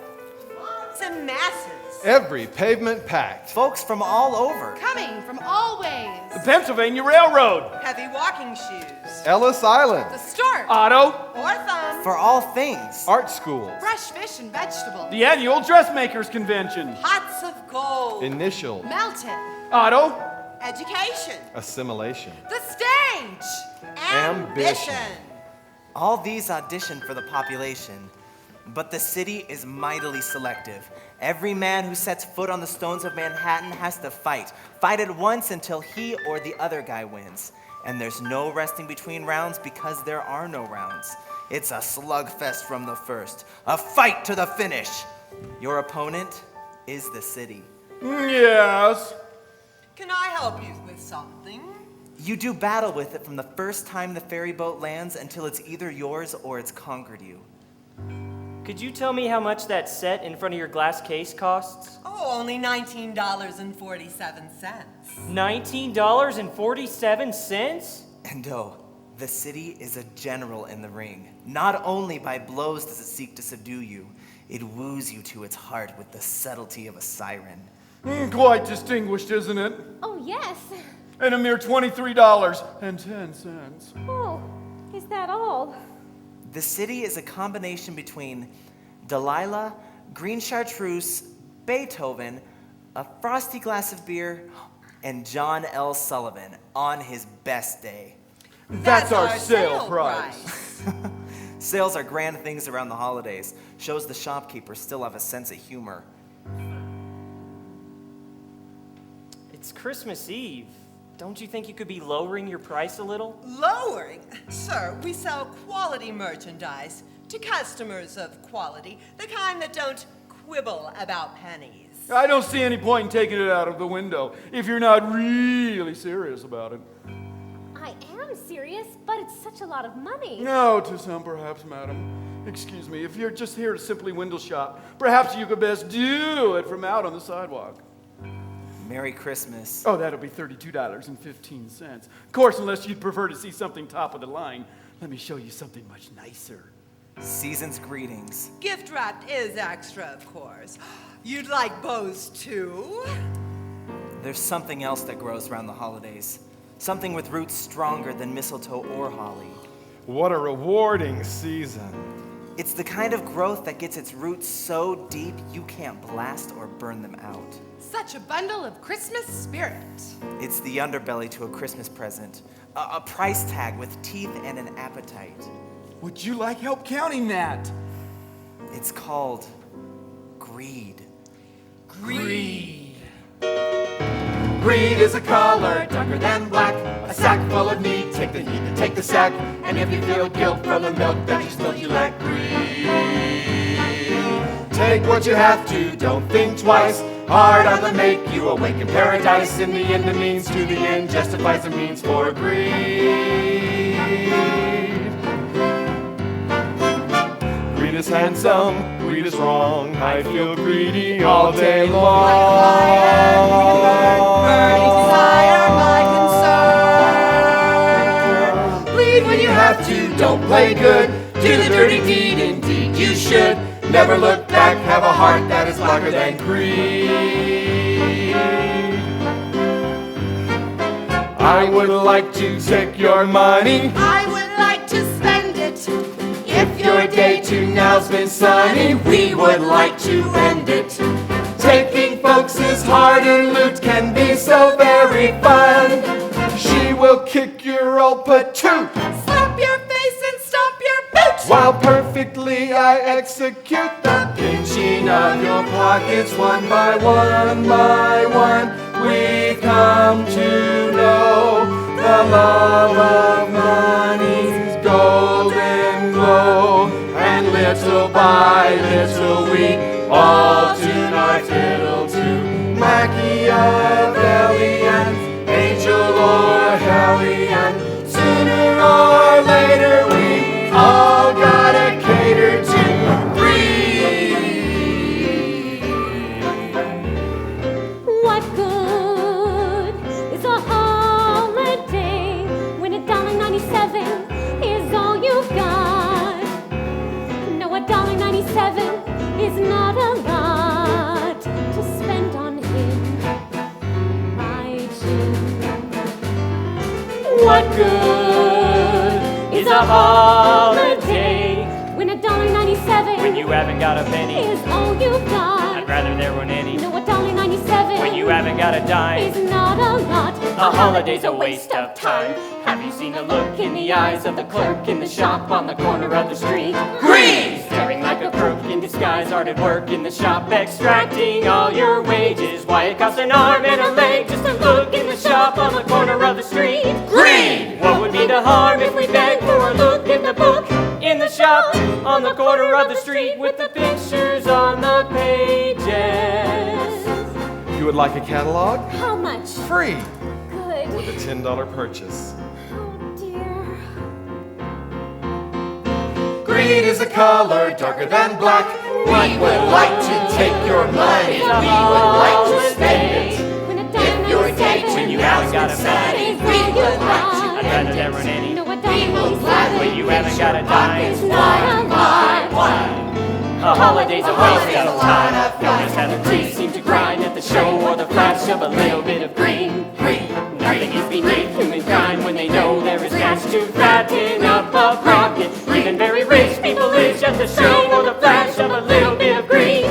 Some masses. Every pavement packed. Folks from all over. Coming from all ways. The Pennsylvania Railroad. Heavy walking shoes. Ellis Island. The Stork. Auto. Or thumb. For all things. Art schools. Fresh fish and vegetables. The annual Dressmakers Convention. Pots of gold. Initial. Melton. Auto. Education. Assimilation. The stage. Ambition. All these audition for the population, but the city is mightily selective. Every man who sets foot on the stones of Manhattan has to fight. Fight it once until he or the other guy wins. And there's no resting between rounds because there are no rounds. It's a slugfest from the first, a fight to the finish. Your opponent is the city. Yes. Can I help you with something? You do battle with it from the first time the ferry boat lands until it's either yours or it's conquered you. Could you tell me how much that set in front of your glass case costs? Oh, only $19.47. $19.47? And oh, the city is a general in the ring. Not only by blows does it seek to subdue you, it woos you to its heart with the subtlety of a siren. Quite distinguished, isn't it? Oh, yes. And a mere $23.10. Oh, is that all? The city is a combination between Delilah, green chartreuse, Beethoven, a frosty glass of beer, and John L. Sullivan on his best day. That's our sale price. Sales are grand things around the holidays. Shows the shopkeepers still have a sense of humor. It's Christmas Eve. Don't you think you could be lowering your price a little? Lowering? Sir, we sell quality merchandise to customers of quality, the kind that don't quibble about pennies. I don't see any point in taking it out of the window if you're not really serious about it. I am serious, but it's such a lot of money. No, to some perhaps, madam. Excuse me, if you're just here to simply window shop, perhaps you could best do it from out on the sidewalk. Merry Christmas. Oh, that'll be $32.15. Of course, unless you'd prefer to see something top of the line, let me show you something much nicer. Season's greetings. Gift wrapped is extra, of course. You'd like bows too? There's something else that grows around the holidays. Something with roots stronger than mistletoe or holly. What a rewarding season. It's the kind of growth that gets its roots so deep you can't blast or burn them out. Such a bundle of Christmas spirit. It's the underbelly to a Christmas present. A price tag with teeth and an appetite. Would you like help counting that? It's called greed. Greed. Greed is a color darker than black. A sack full of need, take the heat and take the sack. And if you feel guilt from the milk that you spilled, you lack greed. Take what you have to, don't think twice. Hard on the make, you awaken paradise. In the end, the means to the end justifies the means for greed. Greed is handsome, greed is wrong. I feel greedy all day long. Burning desire, my concern. Bleed when you have to, don't play good. Do the dirty deed, indeed you should. Never look back, have a heart that is blacker than greed. I would like to take your money. I would like to spend it. If your day to now's been sunny, we would like to end it. Taking folks' hard-earned loot can be so very fun. She will kick your old patoot. Slap your face and stomp your boot. While perfectly I execute the pinching of your pockets one by one by one. We've come to know the love of money's golden glow. And little by little we all tune our fiddle to Machiavellian, angel or hellion. Sooner or later we all gotta cater to greed. What good is a holiday when $1.97 is all you've got? No, $1.97 is not a lot to spend on him, my Jim. What good is a holiday when $1.97 when you haven't got a penny? is all you've got? I'd rather there weren't any. No, $1.97 When you haven't got a dime, is not a lot. a holiday's a waste of time. Have you seen the look in the eyes of the clerk in the shop on the corner of the street? Greed! Staring like a crook in disguise, hard at work in the shop, extracting all your wages. Why, it costs an arm and a leg just to look in the shop on the corner of the street. Greed! What would be the harm if we begged for a look in the book? In the shop, on the corner of the street, with the pictures on the pages. You would like a catalog? How much? Free. Good. With a $10 purchase. Oh, dear. Green is a color darker than black. We would like to take your money. We would like to spend it. If your date when you haven't got a penny, we would like to I'd rather there weren't any. We will gladly When you haven't got a dime. why? A holiday's a waste of time. Notice how the trees seem to grind at the show or the flash of a little bit of green. Nothing is beneath humankind when they know there is cash to fatten up a pocket. Even very rich people live just to show or the flash of a little bit of green.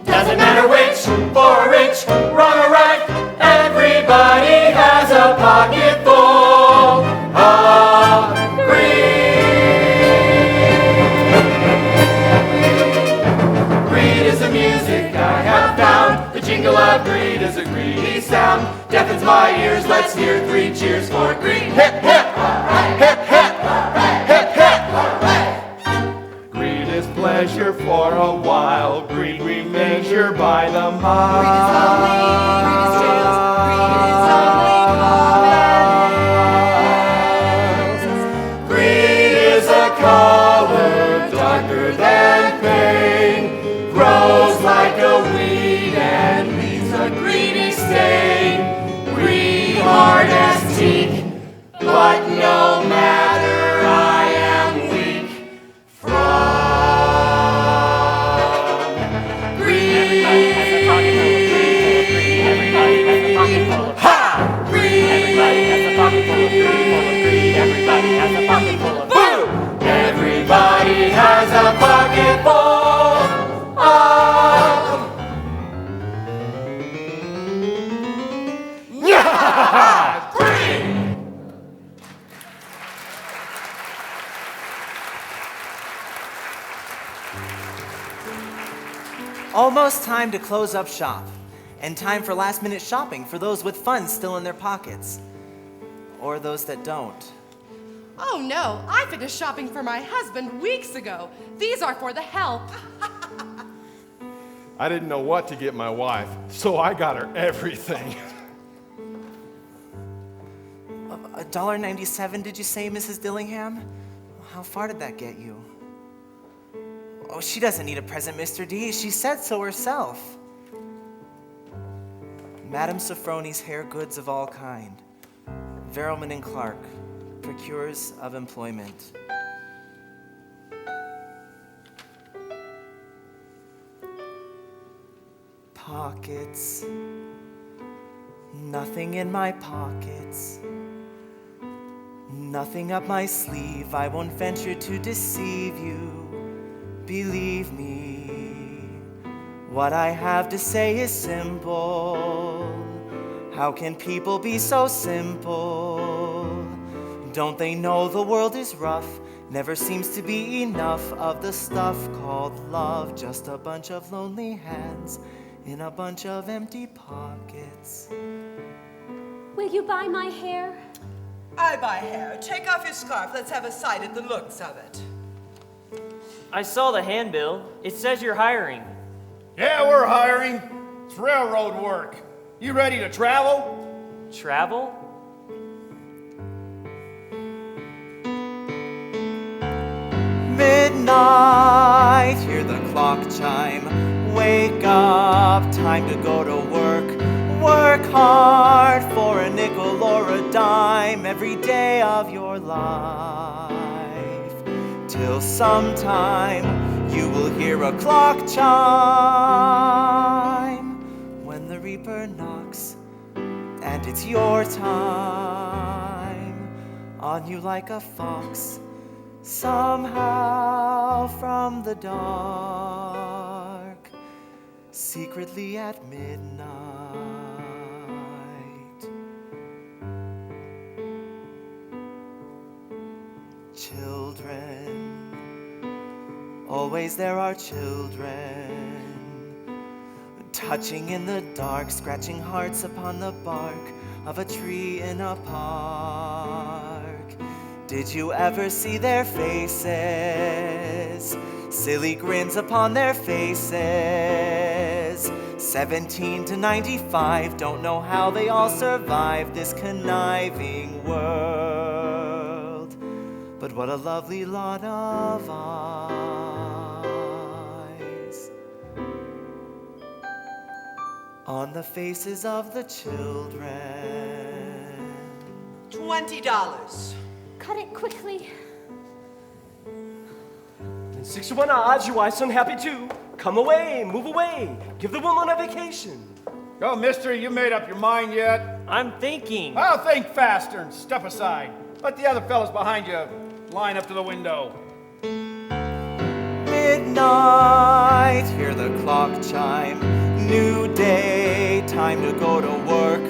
Doesn't matter which, poor or rich, wrong or right, everybody has a pocket full of green. Greed is the music I have found. The jingle of greed is a greedy sound. Deafens my ears, let's hear 3 cheers for greed. Hip, hip, hooray, hip, hip, hooray, hip, hip, hooray. Greed is pleasure for a while. Greed we measure by the mile. Greed is a color darker than pain, grows like a weed and leaves a greedy stain. Greed hard as teak, but no matter I am weak from greed. Everybody has a pocket full of greed. Ha! Greed. Everybody has a pocket full of greed. Everybody has a pocket full of Boom! Everybody has a pocket full of greed. Almost time to close up shop. And time for last-minute shopping for those with funds still in their pockets. Or those that don't. Oh no, I finished shopping for my husband weeks ago. These are for the help. I didn't know what to get my wife, so I got her everything. $1.97, did you say, Mrs. Dillingham? How far did that get you? Oh, she doesn't need a present, Mr. D. She said so herself. Madame Sophroni's hair goods of all kind. Verrilman and Clark, procurers of employment. Pockets. Nothing in my pockets. Nothing up my sleeve. I won't venture to deceive you. Believe me, what I have to say is simple. How can people be so simple? Don't they know the world is rough? Never seems to be enough of the stuff called love. Just a bunch of lonely hands in a bunch of empty pockets. Will you buy my hair? I buy hair. Take off your scarf. Let's have a sight at the looks of it. I saw the handbill. It says you're hiring. Yeah, we're hiring. It's railroad work. You ready to travel? Travel? Midnight, hear the clock chime. Wake up, time to go to work. Work hard for a nickel or a dime every day of your life. Till sometime you will hear a clock chime when the reaper knocks and it's your time. On you like a fox, somehow from the dark, secretly at midnight. Children, always there are children, touching in the dark, scratching hearts upon the bark of a tree in a park. Did you ever see their faces? Silly grins upon their faces. 17 to 95, don't know how they all survived this conniving world. But what a lovely lot of eyes on the faces of the children. $20. Cut it quickly. 6 to 1 odds, your wife's unhappy too. Come away, move away. Give the woman a vacation. Oh, mister, you made up your mind yet? I'm thinking. Well, think faster and step aside. Let the other fellas behind you line up to the window. Midnight, hear the clock chime. New day, time to go to work.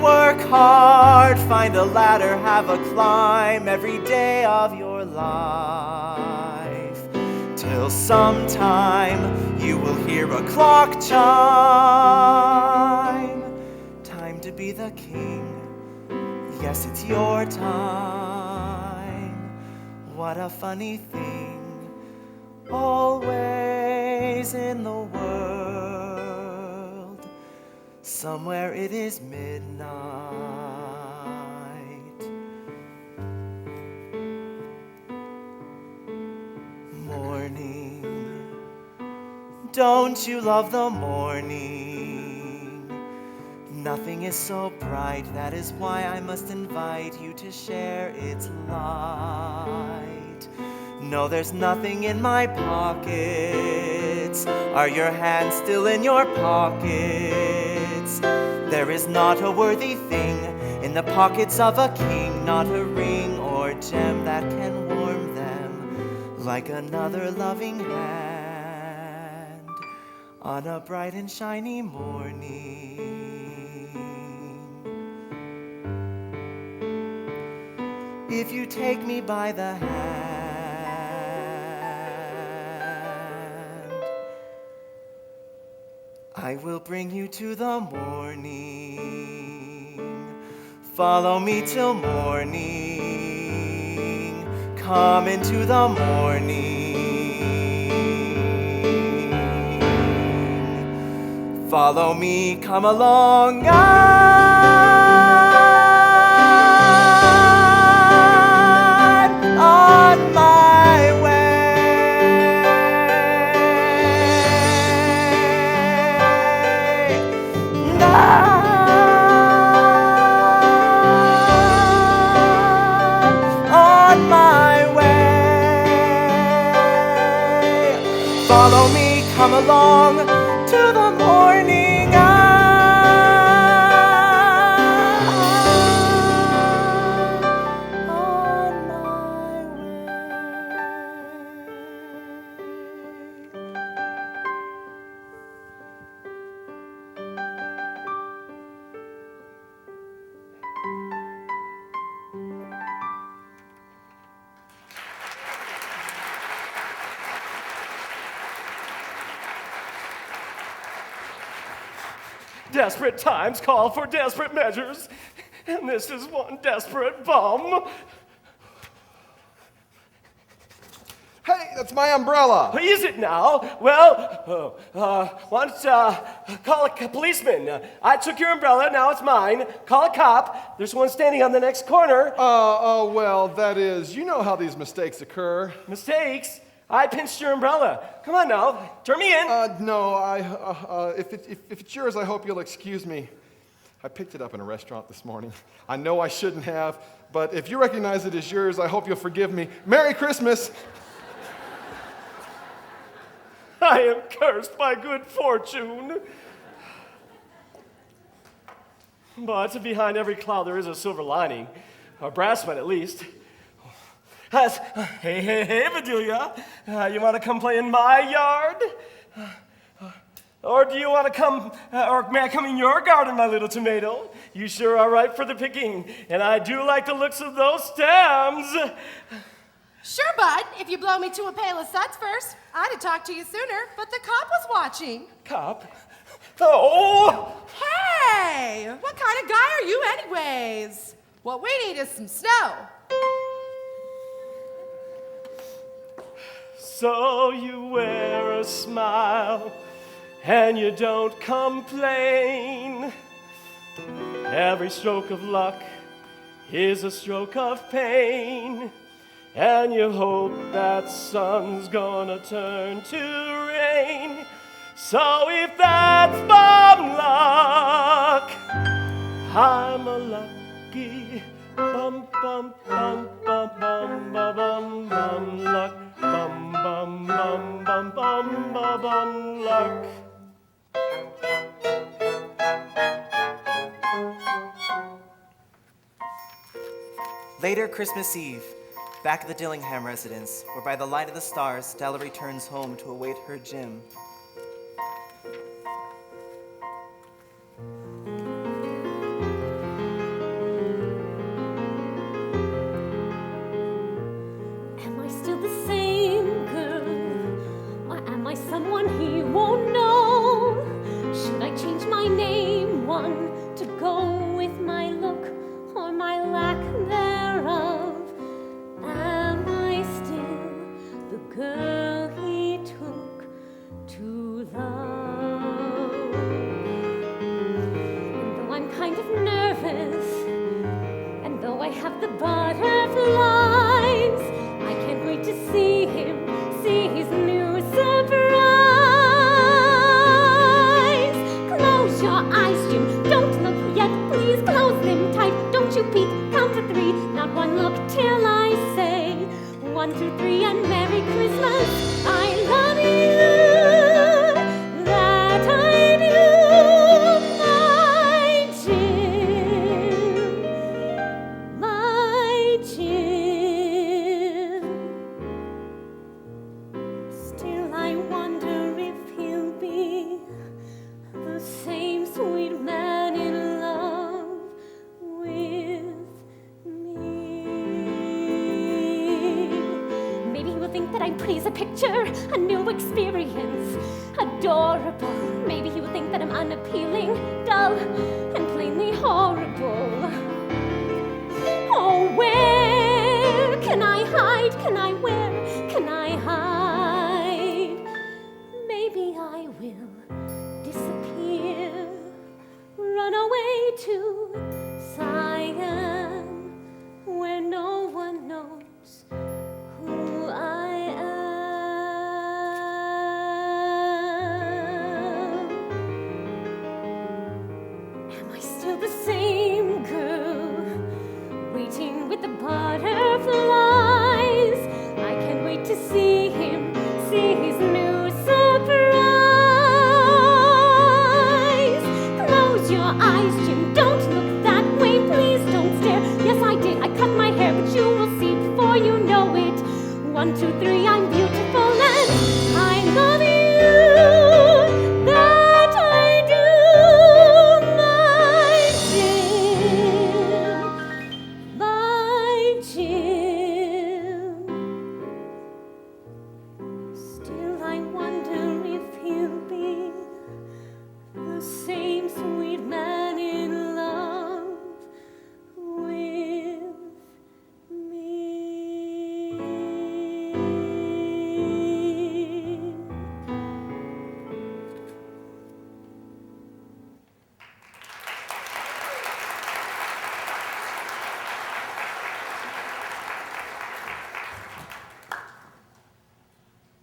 Work hard, find a ladder, have a climb every day of your life. Till sometime you will hear a clock chime. Time to be the king. Yes, it's your time. What a funny thing. Always in the world, somewhere it is midnight. Morning, don't you love the morning? Nothing is so bright, that is why I must invite you to share its light. No, there's nothing in my pockets. Are your hands still in your pockets? There is not a worthy thing in the pockets of a king, not a ring or gem that can warm them like another loving hand on a bright and shiny morning. If you take me by the hand, I will bring you to the morning. Follow me till morning. Come into the morning. Follow me, come along. I'm on my way. On my way. Follow me, come along to the morning. On my way. Desperate times call for desperate measures, and this is one desperate bum. Hey, that's my umbrella. Is it now? Well, why don't call a policeman? I took your umbrella, now it's mine. Call a cop. There's one standing on the next corner. Well, that is, you know how these mistakes occur. Mistakes? I pinched your umbrella. Come on now, turn me in. No, if it's yours, I hope you'll excuse me. I picked it up in a restaurant this morning. I know I shouldn't have, but if you recognize it as yours, I hope you'll forgive me. Merry Christmas. I am cursed by good fortune. But behind every cloud there is a silver lining, a brass one at least. Hey, Bedelia, you want to come play in my yard? Or do you want to come, or may I come in your garden, my little tomato? You sure are ripe for the picking, and I do like the looks of those stems. Sure, bud, if you blow me to a pail of suds first. I'd have talked to you sooner, but the cop was watching. Cop? Oh! Hey, what kind of guy are you anyways? What we need is some snow. so you wear a smile and you don't complain. Every stroke of luck is a stroke of pain, and you hope that sun's gonna turn to rain. So if that's bum luck, I'm a lucky bum bum bum bum bum bum bum bum luck bum bum bum bum bum bum bum luck. Later Christmas Eve, back at the Dillingham residence, where by the light of the stars, Stella returns home to await her Jim. Am I still the same girl? Or am I someone he won't know? Should I change my name, one, to go with my look or my lack thereof? Am I still the girl he took to love? And though I'm kind of nervous, and though I have the butterflies, I can't wait to see him, see his new surprise. Close your eyes, Jim, don't look yet, please close them tight. Don't you peek, count to three, not one look till I say 1, 2, 3, and Merry Christmas. I love you, that I do, my Jim, my Jim. Still I wonder if he'll be the same sweet man in love with me. Maybe he will think that I'm pretty as a picture, a new experience, adorable. Maybe he will think that I'm unappealing, dull, and plainly horrible. Oh, where can I hide? Where can I hide? Maybe I will disappear, run away to Siam, where no one knows who I am. Am I still the same girl, waiting with the butterflies? I can't wait to see him, see his new surprise. Close your eyes, Jim, don't look that way, please don't stare. Yes, I did, I cut my hair, but you will see before you know it. 1, 2, 3, I'm beautiful and I love you, that I do, my Jim, my Jim. Still I wonder if he'll be the same sweet man in love with me.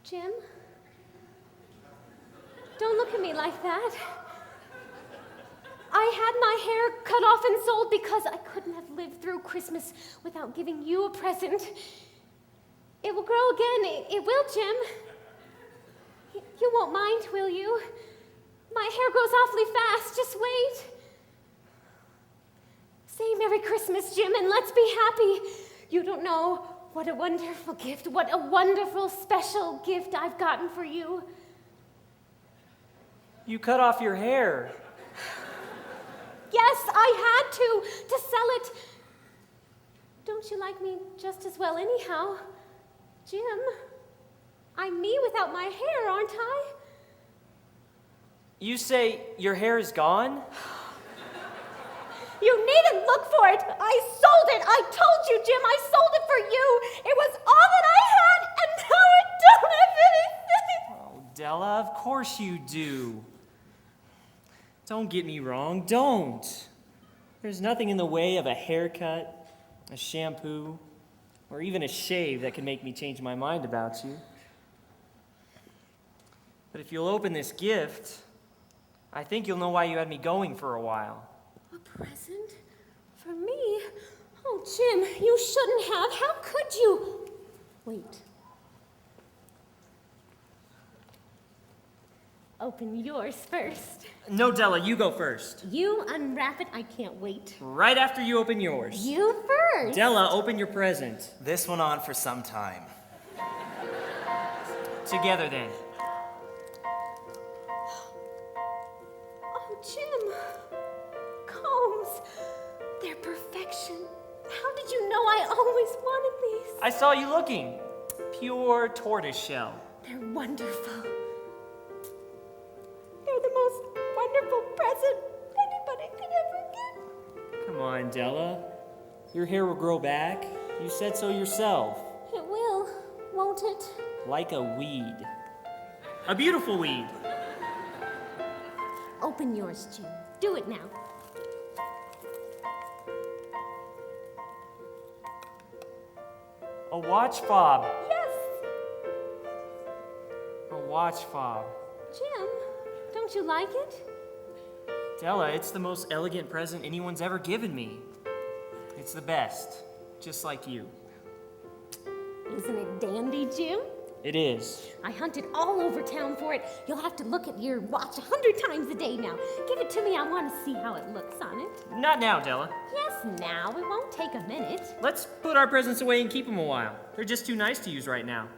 Jim? Don't look at me like that. I had my hair cut off and sold because I couldn't have lived through Christmas without giving you a present. It will grow again. It will, Jim. You won't mind, will you? My hair grows awfully fast. Just wait. Say Merry Christmas, Jim, and let's be happy. You don't know what a wonderful gift, what a wonderful special gift I've gotten for you. You cut off your hair. Yes, I had to sell it. Don't you like me just as well anyhow? Jim, I'm me without my hair, aren't I? You say your hair is gone? You needn't look for it. I sold it. I told you, Jim, I sold it for you. It was all that I had, and now it don't have anything. Oh, Della, of course you do. Don't get me wrong, don't. There's nothing in the way of a haircut, a shampoo, or even a shave that can make me change my mind about you. But if you'll open this gift, I think you'll know why you had me going for a while. A present? For me? Oh, Jim, you shouldn't have. How could you? Wait. Open yours first. No, Della, you go first. You unwrap it. I can't wait. Right after you open yours. You first. Della, open your present. This went on for some time. Together, then. Oh, Jim. Combs. They're perfection. How did you know I always wanted these? I saw you looking. Pure tortoiseshell. They're wonderful. They're the most wonderful present anybody could ever get. Come on, Della. Your hair will grow back. You said so yourself. It will, won't it? Like a weed. A beautiful weed. Open yours, Jim. Do it now. A watch fob. Yes! A watch fob. Jim, don't you like it? Della, it's the most elegant present anyone's ever given me. It's the best, just like you. Isn't it dandy, Jim? It is. I hunted all over town for it. You'll have to look at your watch 100 times a day now. Give it to me. I want to see how it looks on it. Not now, Della. Yes, now. It won't take a minute. Let's put our presents away and keep them a while. They're just too nice to use right now.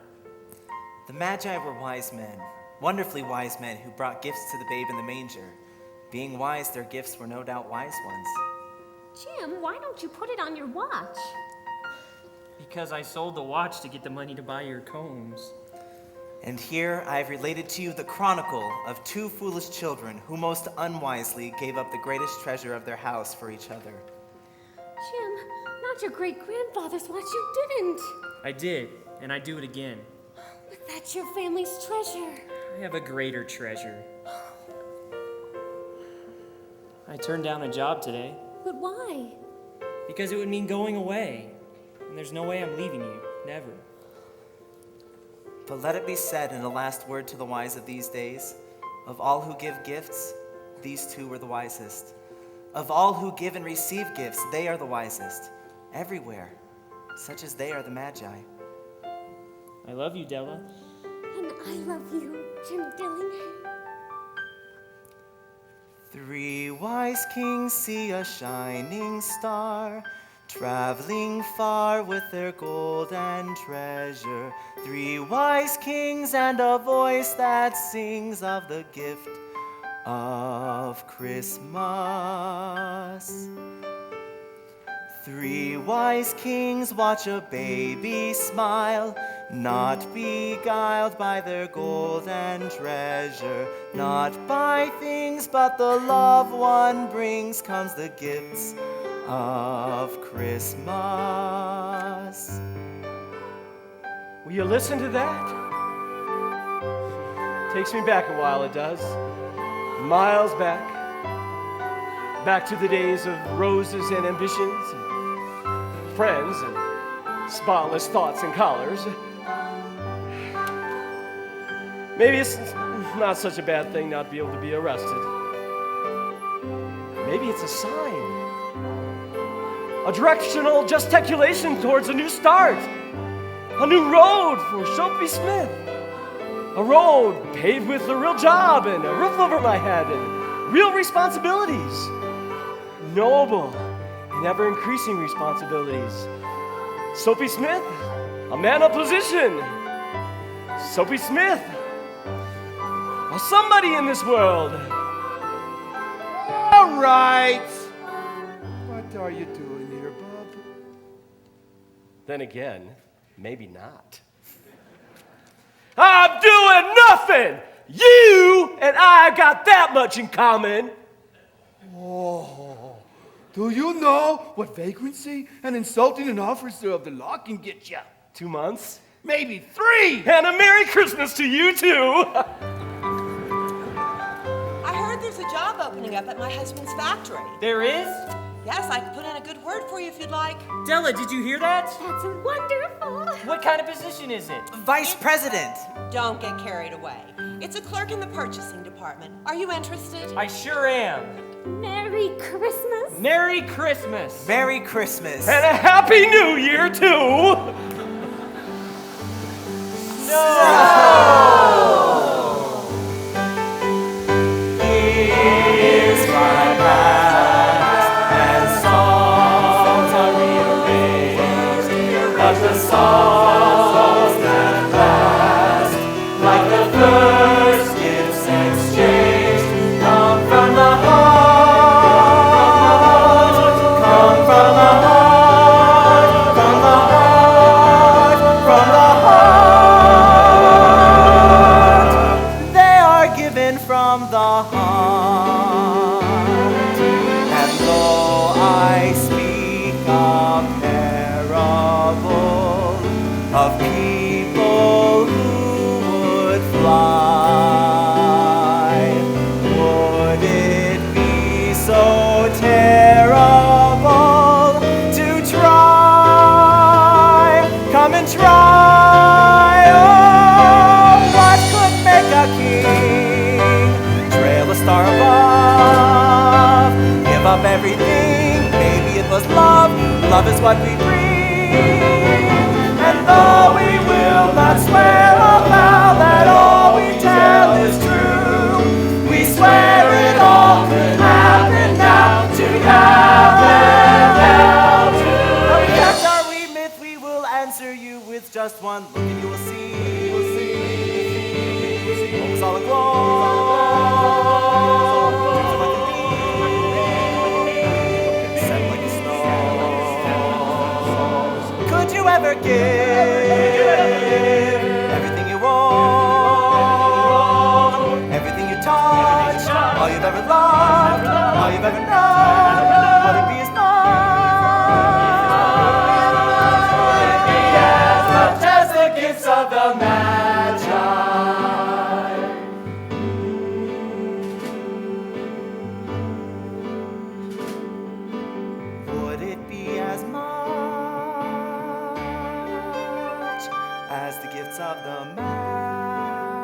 The Magi were wise men, wonderfully wise men who brought gifts to the babe in the manger. Being wise, their gifts were no doubt wise ones. Jim, why don't you put it on your watch? Because I sold the watch to get the money to buy your combs. And here I have related to you the chronicle of two foolish children who most unwisely gave up the greatest treasure of their house for each other. Jim, not your great-grandfather's watch. You didn't. I did, and I do it again. But that's your family's treasure. I have a greater treasure. I turned down a job today. But why? Because it would mean going away. And there's no way I'm leaving you. Never. But let it be said in a last word to the wise of these days, of all who give gifts, these two were the wisest. Of all who give and receive gifts, they are the wisest. Everywhere, such as they are the Magi. I love you, Della. And I love you, Jim Dillingham. 3 wise kings see a shining star, traveling far with their gold and treasure. 3 wise kings and a voice that sings of the gift of Christmas. 3 wise kings watch a baby smile, not beguiled by their gold and treasure. Not by things but the love one brings comes the gifts of Christmas. Will you listen to that? Takes me back a while, it does. Miles back. Back to the days of roses and ambitions, and friends, and spotless thoughts and collars. Maybe it's not such a bad thing not to be able to be arrested. Maybe it's a sign. A directional gesticulation towards a new start. A new road for Soapy Smith. A road paved with a real job and a roof over my head and real responsibilities. Noble and ever-increasing responsibilities. Soapy Smith, a man of position. Soapy Smith, somebody in this world. All right. What are you doing here, bub? Then again, maybe not. I'm doing nothing! You and I got that much in common. Oh, do you know what vagrancy and insulting an officer of the law can get you? 2 months? maybe 3. And a Merry Christmas to you, too. I heard there's a job opening up at my husband's factory. There is? Yes, I could put in a good word for you if you'd like. Della, did you hear that? That's wonderful. What kind of position is it? Vice President. Don't get carried away. It's a clerk in the purchasing department. Are you interested? I sure am. Merry Christmas. Merry Christmas. Merry Christmas. And a Happy New Year, too. Years fly past and songs are rearranged, but the songs that last, like the first gifts exchanged, come from the heart, come from the heart, from the heart, from the heart. They are given from the heart. And though I speak a parable of people who would fly, would it be so terrible to try? Come and try. Oh, what could make a king trail a star above? Give up everything. Maybe it was love. Love is what we bring. And though we will not swear a vow that all we tell is true, we swear it all could happen now to happen now too. Reject our we myth, we will answer you with just one look, and you will see. Hope's all aglow. Dreams of what can be. Set like the snow. Could you ever give everything you own, everything you touch, all you've ever loved, all you've ever known? Would it be as Much as the gifts of the Magi. Would it be as much as the gifts of the Magi?